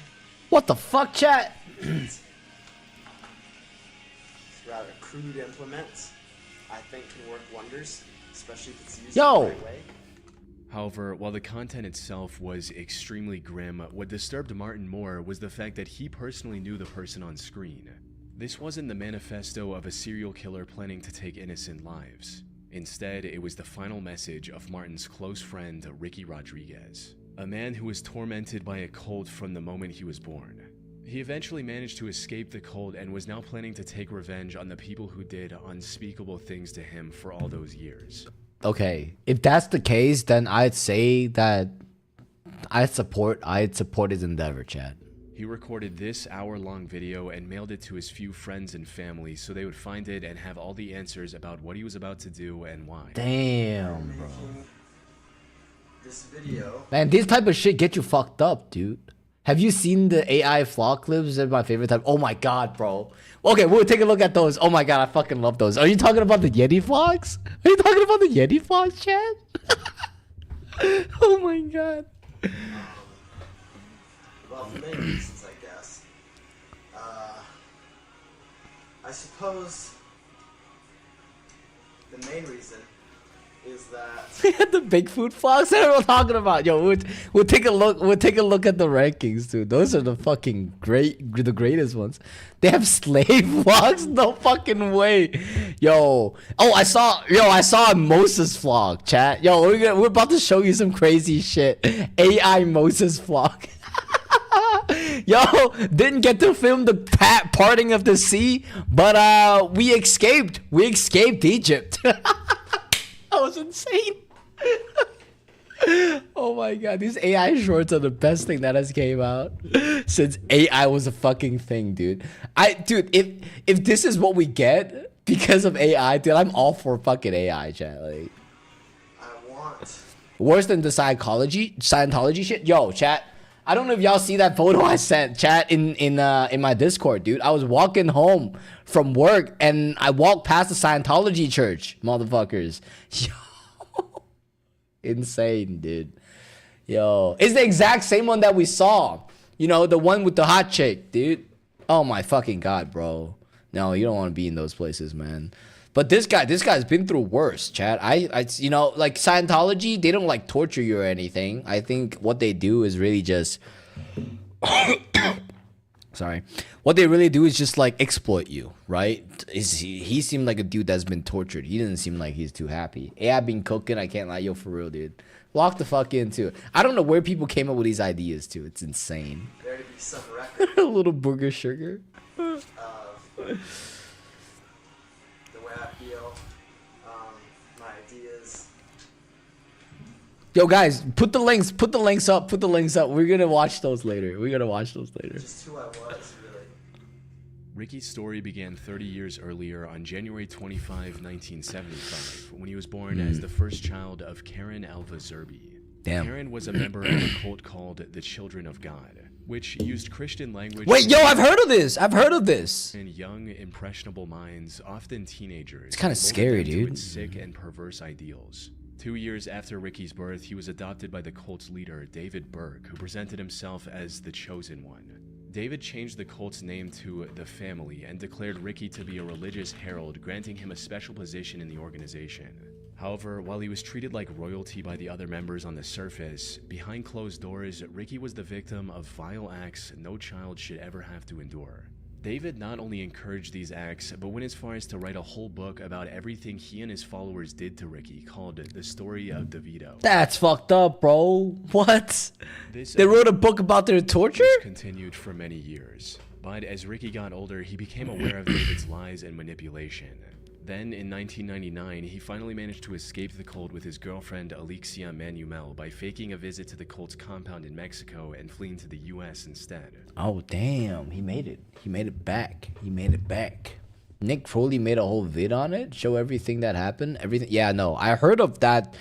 Speaker 1: What the fuck, chat?
Speaker 12: It's rather crude implements. I think can work wonders, especially if it's used the right way.
Speaker 11: However, while the content itself was extremely grim, what disturbed Martin more was the fact that he personally knew the person on screen. This wasn't the manifesto of a serial killer planning to take innocent lives. Instead, it was the final message of Martin's close friend, Ricky Rodriguez, a man who was tormented by a cult from the moment he was born. He eventually managed to escape the cult and was now planning to take revenge on the people who did unspeakable things to him for all those years.
Speaker 1: Okay, if that's the case, then I'd say that I'd support his endeavor, chat.
Speaker 11: He recorded this hour-long video and mailed it to his few friends and family so they would find it and have all the answers about what he was about to do and why.
Speaker 1: Damn, bro.
Speaker 12: This video.
Speaker 1: Man, this type of shit get you fucked up, dude. Have you seen the AI vlog clips? They're my favorite type. Oh my god, bro. Okay, we'll take a look at those. Oh my god, I fucking love those. Are you talking about the Yeti vlogs? Are you talking about the Yeti vlogs, chat? Oh my god.
Speaker 12: Well, for many reasons, I guess. I suppose the main reason is that
Speaker 1: We had the Bigfoot vlogs that we're talking about. Yo, we'll take a look. We'll take a look at the rankings, dude. Those are the fucking the greatest ones. They have slave vlogs. No fucking way. Yo, I saw a Moses vlog, chat. Yo, we're about to show you some crazy shit. AI Moses vlog. Yo, didn't get to film the parting of the sea, but we escaped. We escaped Egypt. That was insane. Oh my god, these AI shorts are the best thing that has came out since AI was a fucking thing, dude. Dude, if this is what we get because of AI, dude, I'm all for fucking AI, chat. Like,
Speaker 12: I want
Speaker 1: worse than the Scientology shit. Yo, chat. I don't know if y'all see that photo I sent, chat, in my Discord, dude. I was walking home from work and I walked past the Scientology church, motherfuckers. Yo, insane, dude. Yo, it's the exact same one that we saw. You know, the one with the hot chick, dude. Oh my fucking god, bro. No, you don't want to be in those places, man. But this guy's been through worse, chat. I you know, like Scientology, they don't like torture you or anything. I think what they do is really just sorry. What they really do is just like exploit you, right? He seemed like a dude that's been tortured. He didn't seem like he's too happy. Yeah, I've been cooking, I can't lie, yo, for real, dude. Walk the fuck into. I don't know where people came up with these ideas too. It's insane.
Speaker 12: There to be some record
Speaker 1: A little booger sugar.
Speaker 12: of the way I feel, my ideas.
Speaker 1: Yo, guys, put the links up. Put the links up. We're gonna watch those later.
Speaker 12: Just who I was, really.
Speaker 11: Ricky's story began 30 years earlier on January 25, 1975, when he was born as the first child of Karen Alva Zerby.
Speaker 1: Damn.
Speaker 11: Karen was a member of a cult called the Children of God, which used Christian language.
Speaker 1: Wait, yo, I've heard of this.
Speaker 11: In young, impressionable minds, often teenagers.
Speaker 1: It's kind of scary, dude.
Speaker 11: Sick and perverse ideals. 2 years after Ricky's birth, he was adopted by the cult's leader, David Burke, who presented himself as the Chosen One. David changed the cult's name to The Family and declared Ricky to be a religious herald, granting him a special position in the organization. However, while he was treated like royalty by the other members on the surface, behind closed doors, Ricky was the victim of vile acts no child should ever have to endure. David not only encouraged these acts, but went as far as to write a whole book about everything he and his followers did to Ricky, called The Story of DeVito.
Speaker 1: That's fucked up, bro. What? They wrote a book about their torture?
Speaker 11: Continued for many years. But as Ricky got older, he became aware of David's lies and manipulation. Then, in 1999, he finally managed to escape the cult with his girlfriend Alexia Manuel by faking a visit to the cult's compound in Mexico and fleeing to the US instead.
Speaker 1: Oh, damn. He made it. He made it back. Nick Crowley made a whole vid on it, show everything that happened. Everything. Yeah, no. I heard of that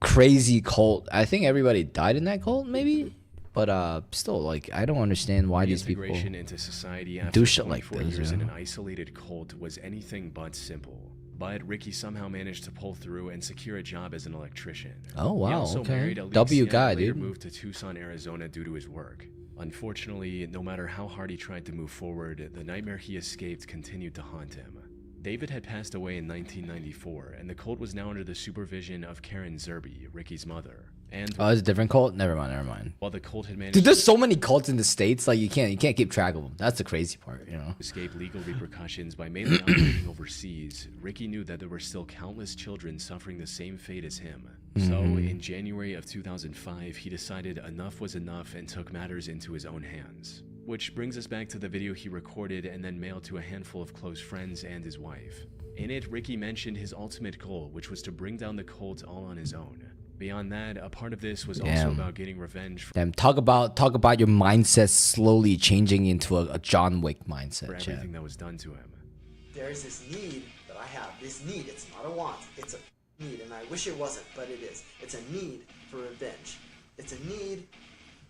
Speaker 1: crazy cult. I think everybody died in that cult, maybe? But still, like, I don't understand why these people
Speaker 11: into society after
Speaker 1: do shit like this.
Speaker 11: Years in an isolated cult was anything but simple. But Ricky somehow managed to pull through and secure a job as an electrician.
Speaker 1: Oh wow,
Speaker 11: he also
Speaker 1: okay.
Speaker 11: Married Alicia
Speaker 1: W guy,
Speaker 11: and later
Speaker 1: dude.
Speaker 11: moved to Tucson, Arizona due to his work. Unfortunately, no matter how hard he tried to move forward, the nightmare he escaped continued to haunt him. David had passed away in 1994, and the cult was now under the supervision of Karen Zerby, Ricky's mother. And
Speaker 1: Oh, it's a different cult? Never mind.
Speaker 11: while the cult had managed
Speaker 1: Dude, there's so many cults in the States, like you can't keep track of them. That's the crazy part, you know.
Speaker 11: to escape legal repercussions by mainly operating overseas, Ricky knew that there were still countless children suffering the same fate as him. So, in January of 2005, he decided enough was enough and took matters into his own hands. Which brings us back to the video he recorded and then mailed to a handful of close friends and his wife. In it, Ricky mentioned his ultimate goal, which was to bring down the cult all on his own. Beyond that, a part of this was also about getting revenge for
Speaker 1: Talk about your mindset slowly changing into a John Wick mindset.
Speaker 11: everything that was done to him.
Speaker 12: There's this need that I have. This need, it's not a want, it's a need, and I wish it wasn't, but it is. It's a need for revenge. It's a need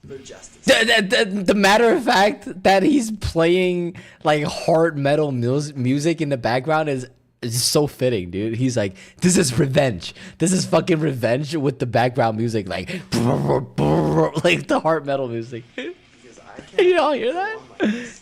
Speaker 12: for justice.
Speaker 1: The matter of fact that he's playing like hard metal music in the background is so fitting, dude. He's like, this is revenge. This is fucking revenge with the background music, like the hard metal music. You all hear that?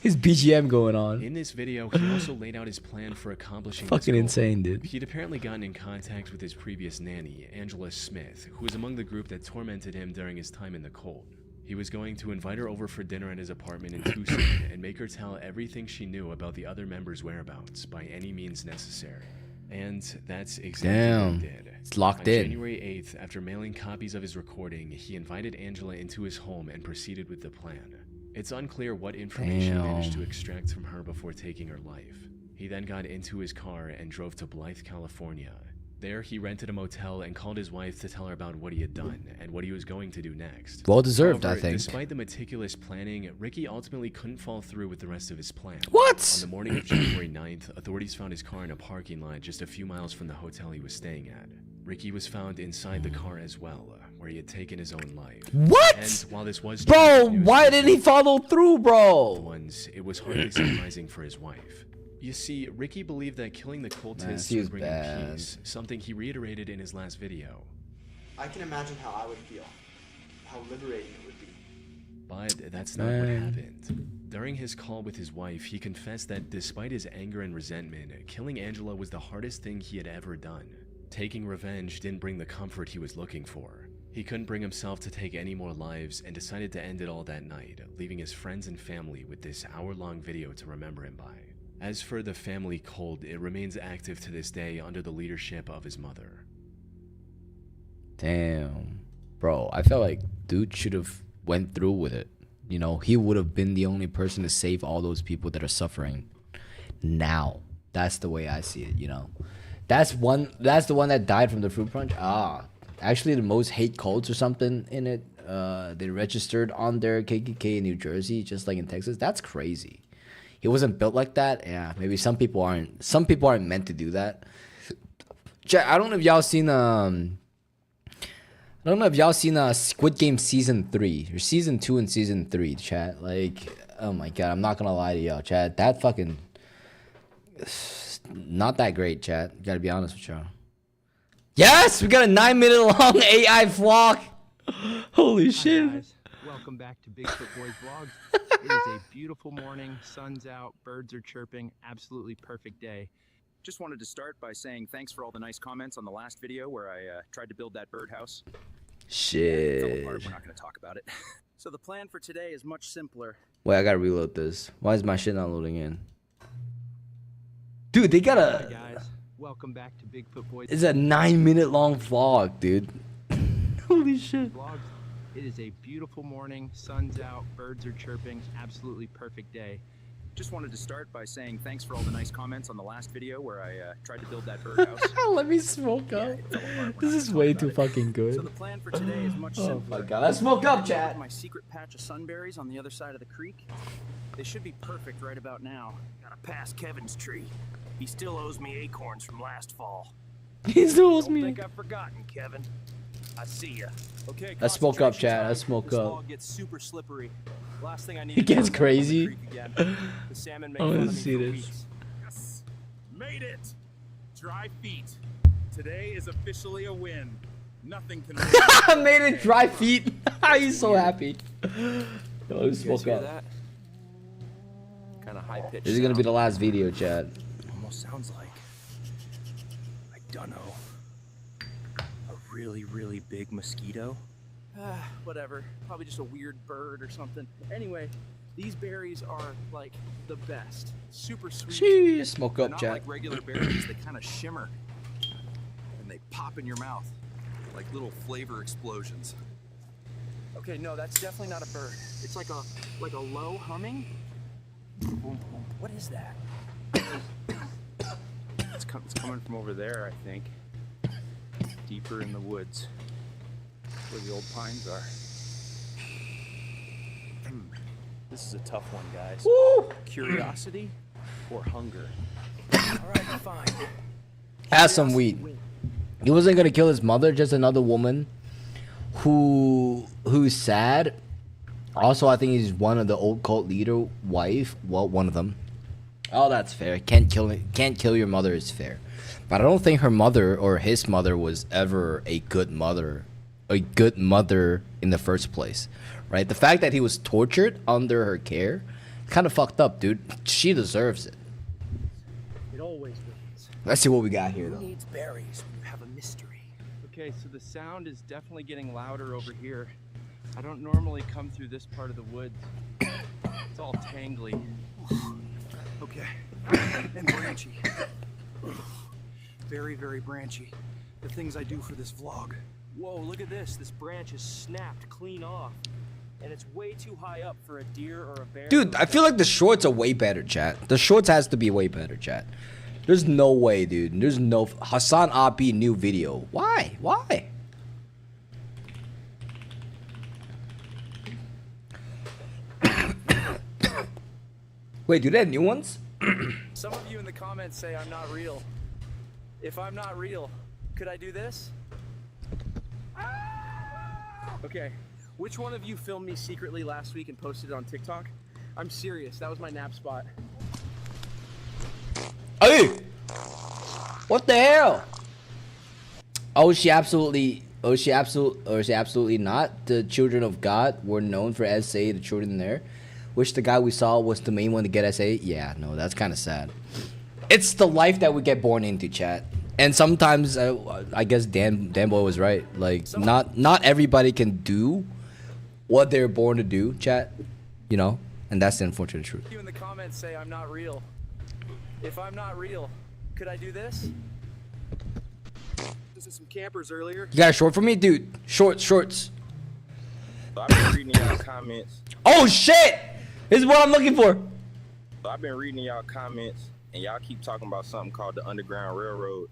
Speaker 1: His BGM going on.
Speaker 11: In this video, he also laid out his plan for accomplishing
Speaker 1: Fucking
Speaker 11: this goal.
Speaker 1: insane, dude.
Speaker 11: He'd apparently gotten in contact with his previous nanny, Angela Smith, who was among the group that tormented him during his time in the cult. He was going to invite her over for dinner at his apartment in Tucson and make her tell everything she knew about the other members' whereabouts by any means necessary. And that's exactly what he did.
Speaker 1: It's locked
Speaker 11: On
Speaker 1: in.
Speaker 11: January 8th, after mailing copies of his recording, he invited Angela into his home and proceeded with the plan. It's unclear what information he managed to extract from her before taking her life. He then got into his car and drove to Blythe, California. There, he rented a motel and called his wife to tell her about what he had done and what he was going to do next.
Speaker 1: Well deserved,
Speaker 11: However,
Speaker 1: I think.
Speaker 11: Despite the meticulous planning, Ricky ultimately couldn't follow through with the rest of his plan.
Speaker 1: What?
Speaker 11: On the morning of January 9th, authorities found his car in a parking lot just a few miles from the hotel he was staying at. Ricky was found inside the car as well, where he had taken his own life.
Speaker 1: What?
Speaker 11: And while this was
Speaker 1: Bro,
Speaker 11: news
Speaker 1: why
Speaker 11: to
Speaker 1: didn't he follow through, bro?
Speaker 11: it was hardly surprising for his wife. You see, Ricky believed that killing the cultists
Speaker 1: she was
Speaker 11: would bring him peace, something he reiterated in his last video.
Speaker 12: I can imagine how I would feel, how liberating it would be.
Speaker 11: But that's not what happened. During his call with his wife, he confessed that despite his anger and resentment, killing Angela was the hardest thing he had ever done. Taking revenge didn't bring the comfort he was looking for. He couldn't bring himself to take any more lives and decided to end it all that night, leaving his friends and family with this hour-long video to remember him by. As for the family cult, it remains active to this day under the leadership of his mother.
Speaker 1: Damn. bro, I felt like dude should have went through with it. You know, he would have been the only person to save all those people that are suffering now. That's the way I see it, you know. That's the one that died from the fruit punch. Actually the most hate cults or something in it. They registered on their KKK in New Jersey, just like in Texas. That's crazy. He wasn't built like that. Yeah, maybe some people aren't meant to do that. I don't know if y'all seen Squid Game season 3 or season 2 and season 3, chat. Like, oh my god, I'm not gonna lie to y'all, chat. That fucking not that great, chat. Gotta be honest with y'all. Yes, we got a 9-minute long AI vlog. Holy shit.
Speaker 13: Hi guys. Welcome back to Bigfoot Boys Vlogs. It is a beautiful morning, sun's out, birds are chirping, absolutely perfect day. Just wanted to start by saying thanks for all the nice comments on the last video where I tried to build that birdhouse.
Speaker 1: Shit.
Speaker 13: Fell apart. We're not going to talk about it. So the plan for today is much simpler.
Speaker 1: Wait, I gotta reload this. Why is my shit not loading in? Dude, they got
Speaker 13: Hi guys. Welcome back to Bigfoot Boys.
Speaker 1: It's a 9-minute long vlog, dude. Holy shit.
Speaker 13: Vlogs. It is a beautiful morning, sun's out, birds are chirping, absolutely perfect day. Just wanted to start by saying thanks for all the nice comments on the last video where I tried to build that birdhouse.
Speaker 1: Let me smoke up. This is way too fucking good.
Speaker 13: So the plan for today is much
Speaker 1: Oh
Speaker 13: simpler.
Speaker 1: my god, let's smoke up, chat.
Speaker 13: My secret patch of sunberries on the other side of the creek. They should be perfect right about now. Gotta pass Kevin's tree. He still owes me acorns from last fall.
Speaker 1: He still owes
Speaker 13: Don't
Speaker 1: me.
Speaker 13: think I've forgotten, Kevin. I see ya. Okay,
Speaker 1: Let's smoke up,
Speaker 13: concentration
Speaker 1: chat.
Speaker 13: time.
Speaker 1: Let's smoke
Speaker 13: This
Speaker 1: up.
Speaker 13: log gets super slippery. Last thing I need
Speaker 1: It gets crazy.
Speaker 13: The salmon make
Speaker 1: I
Speaker 13: fun
Speaker 1: wanna
Speaker 13: of me
Speaker 1: see
Speaker 13: for
Speaker 1: this.
Speaker 13: weeks. Yes. Made it. Dry feet. Today is officially a win. Nothing can
Speaker 1: I made it dry feet. He's so happy. Let's smoke up.
Speaker 13: Kind of high pitched.
Speaker 1: This is gonna be the last video, chat.
Speaker 13: Almost sounds like, I don't know, a really, really big mosquito. Whatever. Probably just a weird bird or something. Anyway, these berries are like the best. Super sweet.
Speaker 1: Jeez, smoke
Speaker 13: They're
Speaker 1: up,
Speaker 13: not
Speaker 1: chat.
Speaker 13: like regular berries. They kind of shimmer and they pop in your mouth like little flavor explosions. Okay, no, that's definitely not a bird. It's like a low humming. Boom, boom. What is that? It's coming from over there, I think. Deeper in the woods, where the old pines are. This is a tough one, guys.
Speaker 1: Woo!
Speaker 13: Curiosity or hunger? Alright, fine.
Speaker 1: Have some weed. He wasn't gonna kill his mother, just another woman who's sad. Also, I think he's one of the old cult leader wife. Well, one of them. Oh, that's fair. Can't kill your mother is fair. But I don't think her mother or his mother was ever a good mother in the first place, right? The fact that he was tortured under her care, kind of fucked up, dude. She deserves it.
Speaker 13: It always wins.
Speaker 1: Let's see what we got here,
Speaker 13: Who
Speaker 1: though.
Speaker 13: needs berries when you have a mystery? Okay, so the sound is definitely getting louder over here. I don't normally come through this part of the woods. It's all tangly. Okay, and branchy. Very, very branchy. The things I do for this vlog. Whoa, look at this. This branch is snapped clean off. And it's way too high up for a deer or a bear.
Speaker 1: Dude, I feel like the shorts are way better, chat. The shorts has to be way better, chat. There's no way, dude. There's no Hassan Abi new video. Why? Why? Wait, do they have new ones?
Speaker 13: Some of you in the comments say I'm not real. If I'm not real, could I do this? Okay, which one of you filmed me secretly last week and posted it on TikTok? I'm serious, that was my nap spot.
Speaker 1: Hey! What the hell? Oh, she absolutely not. The children of God were known for SA, the children there. Which the guy we saw was the main one to get SA. Yeah, no, that's kind of sad. It's the life that we get born into, chat. And sometimes, I guess Dan Boy was right. Like, not everybody can do what they're born to do, chat. You know? And that's the unfortunate truth.
Speaker 13: You in the comments say I'm not real. If I'm not real, could I do this? losing some campers earlier.
Speaker 1: You got a short for me, dude? Shorts.
Speaker 13: So I've been reading y'all comments.
Speaker 1: Oh shit! This is what I'm looking for.
Speaker 13: So I've been reading y'all comments, and y'all keep talking about something called the Underground Railroad.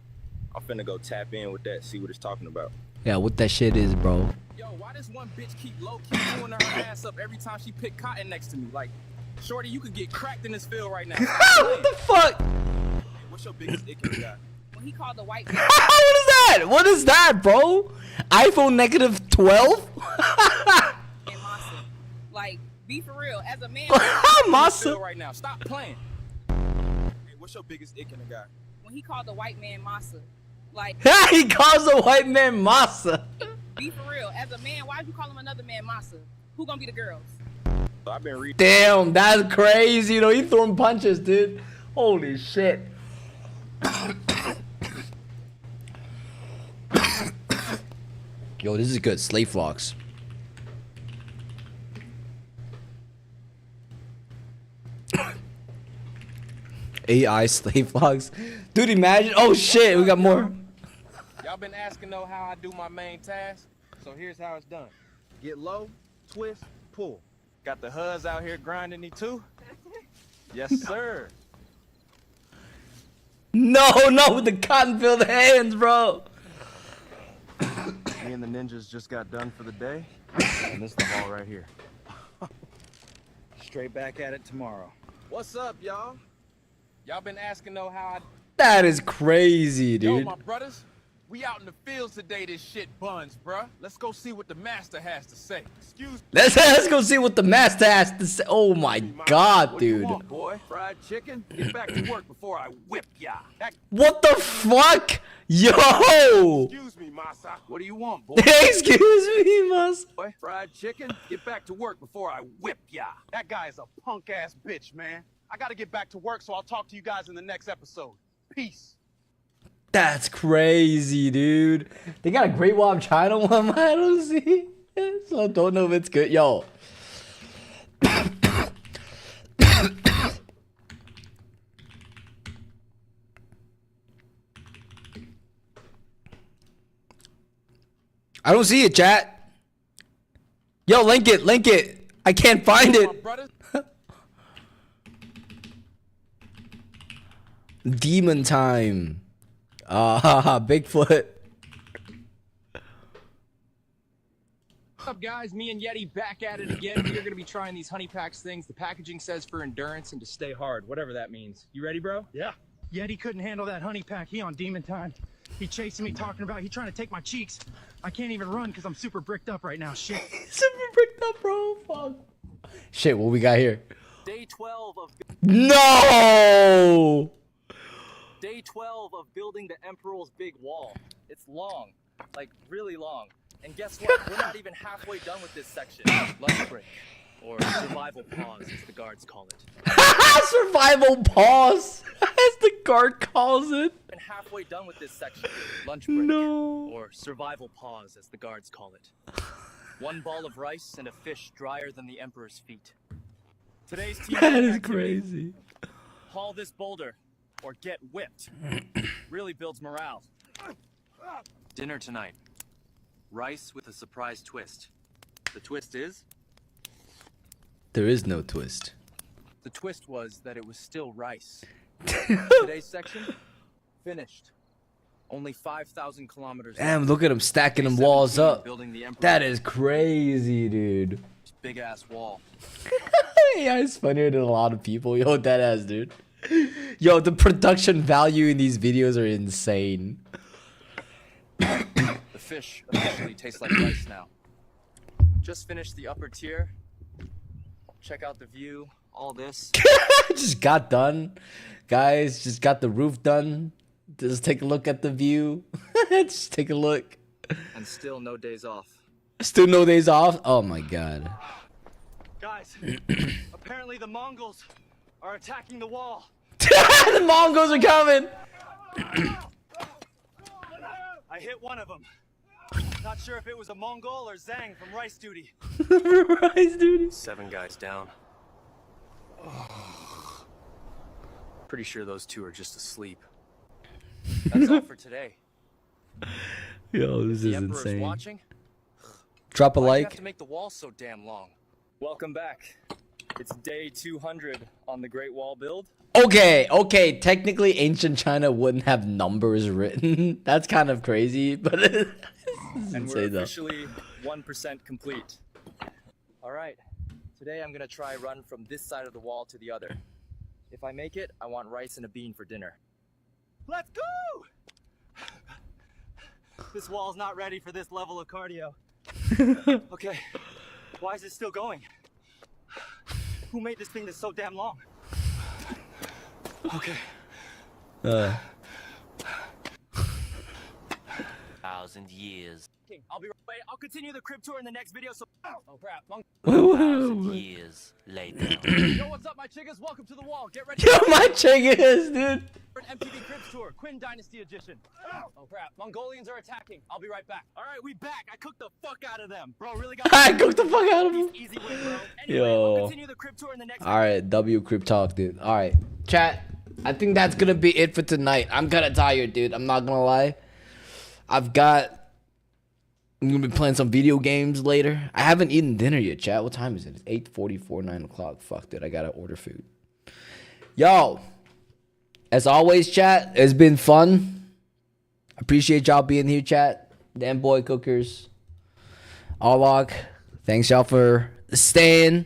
Speaker 13: I'm finna go tap in with that, see what it's talking about.
Speaker 1: Yeah, what that shit is, bro.
Speaker 13: Yo, why does one bitch keep low-key doing her ass up every time she pick cotton next to me? Like, shorty, you could get cracked in this field right now.
Speaker 1: What the fuck?
Speaker 13: Hey, what's your biggest ick you got?
Speaker 8: When he called the white
Speaker 1: What is that? What is that, bro? iPhone negative 12?
Speaker 8: Like, be for real. As a man,
Speaker 1: Massa.
Speaker 13: Right now, stop playing. Hey, what's your biggest ick in a guy?
Speaker 8: when he called the white man massa, like
Speaker 1: he calls the white man massa.
Speaker 8: be for real. As a man, why'd you call him another man massa? Who gonna be the girls?
Speaker 13: So I've been reading.
Speaker 1: Damn, that's crazy. You know, he throwing punches, dude. Holy shit. Yo, this is good. Slave flocks. AI slave flocks. Dude, imagine. Oh shit, we got more.
Speaker 13: Y'all been asking though how I do my main task, so here's how it's done. Get low, twist, pull. Got the huzz out here grinding me too? Yes, sir.
Speaker 1: No, with the cotton-filled hands, bro.
Speaker 13: Me and the ninjas just got done for the day, and this is the hall right here. Straight back at it tomorrow. What's up, y'all? Y'all been asking though how I...
Speaker 1: That is crazy,
Speaker 13: Yo,
Speaker 1: dude.
Speaker 13: my brothers, we out in the fields today. This shit buns, bruh. Let's go see what the master has to say. Excuse me.
Speaker 1: Let's go see what the master has to say. Oh my god,
Speaker 13: What do you
Speaker 1: dude.
Speaker 13: want, boy? Fried chicken? Get back to work before I whip ya.
Speaker 1: What the fuck? Yo!
Speaker 13: Excuse me, Masa. What do you want, boy?
Speaker 1: Excuse me, Mas.
Speaker 13: Boy, fried chicken? Get back to work before I whip ya. That guy is a punk-ass bitch, man. I gotta get back to work, so I'll talk to you guys in the next episode. Peace.
Speaker 1: That's crazy, dude. They got a Great Wall of China one, I don't see. So I don't know if it's good. Yo. I don't see it, chat. Yo, link it. I can't find it. Demon time. Bigfoot.
Speaker 14: What's up, guys? Me and Yeti back at it again. We are going to be trying these honey packs things. The packaging says for endurance and to stay hard, whatever that means. You ready, bro?
Speaker 15: Yeah. Yeti couldn't handle that honey pack. He on demon time. He chasing me, talking about he trying to take my cheeks. I can't even run because I'm super bricked up right now. Shit.
Speaker 1: Super bricked up, bro. Fuck. Shit, what we got here?
Speaker 6: Day 12 of
Speaker 1: No!
Speaker 6: Day 12 of building the Emperor's big wall. It's long, like really long. And guess what? We're not even halfway done with this section. Lunch break, or survival pause, as the guards call it.
Speaker 1: Survival pause, as the guard calls it.
Speaker 6: And halfway done with this section. Lunch break, or survival pause, as the guards call it. One ball of rice and a fish drier than the Emperor's feet. Today's team
Speaker 1: That is
Speaker 6: activity,
Speaker 1: crazy.
Speaker 6: haul this boulder, or get whipped. Really builds morale. Dinner tonight. Rice with a surprise twist. The twist is?
Speaker 1: There is no twist.
Speaker 6: The twist was that it was still rice. Today's section? Finished. Only 5,000 kilometers.
Speaker 1: Damn, look at him stacking them walls up. That is crazy, dude.
Speaker 6: Big ass wall.
Speaker 1: Yeah, it's funnier than a lot of people. Yo, that ass, dude. Yo, the production value in these videos are insane.
Speaker 6: The fish officially tastes like rice now. Just finished the upper tier. Check out the view. All this.
Speaker 1: Just got done. Guys, just got the roof done. Just take a look at the view. Just take a look.
Speaker 6: And still no days off.
Speaker 1: Still no days off? Oh my god.
Speaker 15: Guys, apparently the Mongols are attacking the wall.
Speaker 1: The Mongols are coming.
Speaker 15: I hit one of them. Not sure if it was a Mongol or Zhang from Rice Duty.
Speaker 1: Rice Duty.
Speaker 6: 7 guys down. Pretty sure those 2 are just asleep. That's all for today.
Speaker 1: Yo, this
Speaker 6: The
Speaker 1: is
Speaker 6: Emperor's
Speaker 1: insane.
Speaker 6: watching?
Speaker 1: Drop a
Speaker 6: Why'd you
Speaker 1: like.
Speaker 6: have to make the wall so damn long? Welcome back. It's day 200 on the Great Wall build.
Speaker 1: Okay. Technically, ancient China wouldn't have numbers written. That's kind of crazy, but it's
Speaker 6: And we're
Speaker 1: insane though.
Speaker 6: officially 1% complete. All right, today I'm gonna try run from this side of the wall to the other. If I make it, I want rice and a bean for dinner. Let's go! This wall's not ready for this level of cardio. Okay, why is it still going? Who made this thing that's so damn long? Okay.
Speaker 16: 1,000 years.
Speaker 6: I'll be right away. I'll continue the crib tour in the next video, so... Oh, crap.
Speaker 16: 1,000 years later.
Speaker 6: Yo, what's up, my chickas? Welcome to the wall. Get ready.
Speaker 1: Yo, my chickas, dude.
Speaker 6: For an MTV Cribs tour, Quinn Dynasty edition. Oh, crap. Mongolians are attacking. I'll be right back. All right, we back. I cooked the fuck out of them. Bro, really got...
Speaker 1: I cooked the fuck out of him.
Speaker 6: Easy win, bro. Anyway, I'll
Speaker 1: Yo.
Speaker 6: continue the crib tour in the next...
Speaker 1: All right, W Crip Talk, dude. All right, chat. I think that's gonna be it for tonight. I'm kind of tired, dude. I'm not gonna lie. I'm gonna be playing some video games later. I haven't eaten dinner yet, chat. What time is it? It's 8:44, 9 o'clock. Fuck, dude. I gotta order food. Yo, as always, chat, it's been fun. Appreciate y'all being here, chat. Damn boy cookers. Alok, thanks y'all for staying.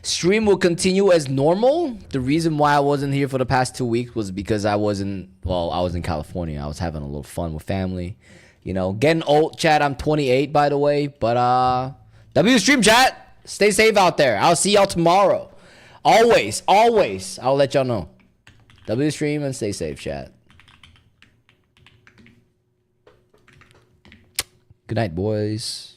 Speaker 1: Stream will continue as normal. The reason why I wasn't here for the past 2 weeks was because I was in California. I was having a little fun with family. You know, getting old, chat. I'm 28, by the way. But, W stream, chat. Stay safe out there. I'll see y'all tomorrow. Always. I'll let y'all know. W stream and stay safe, chat. Good night, boys.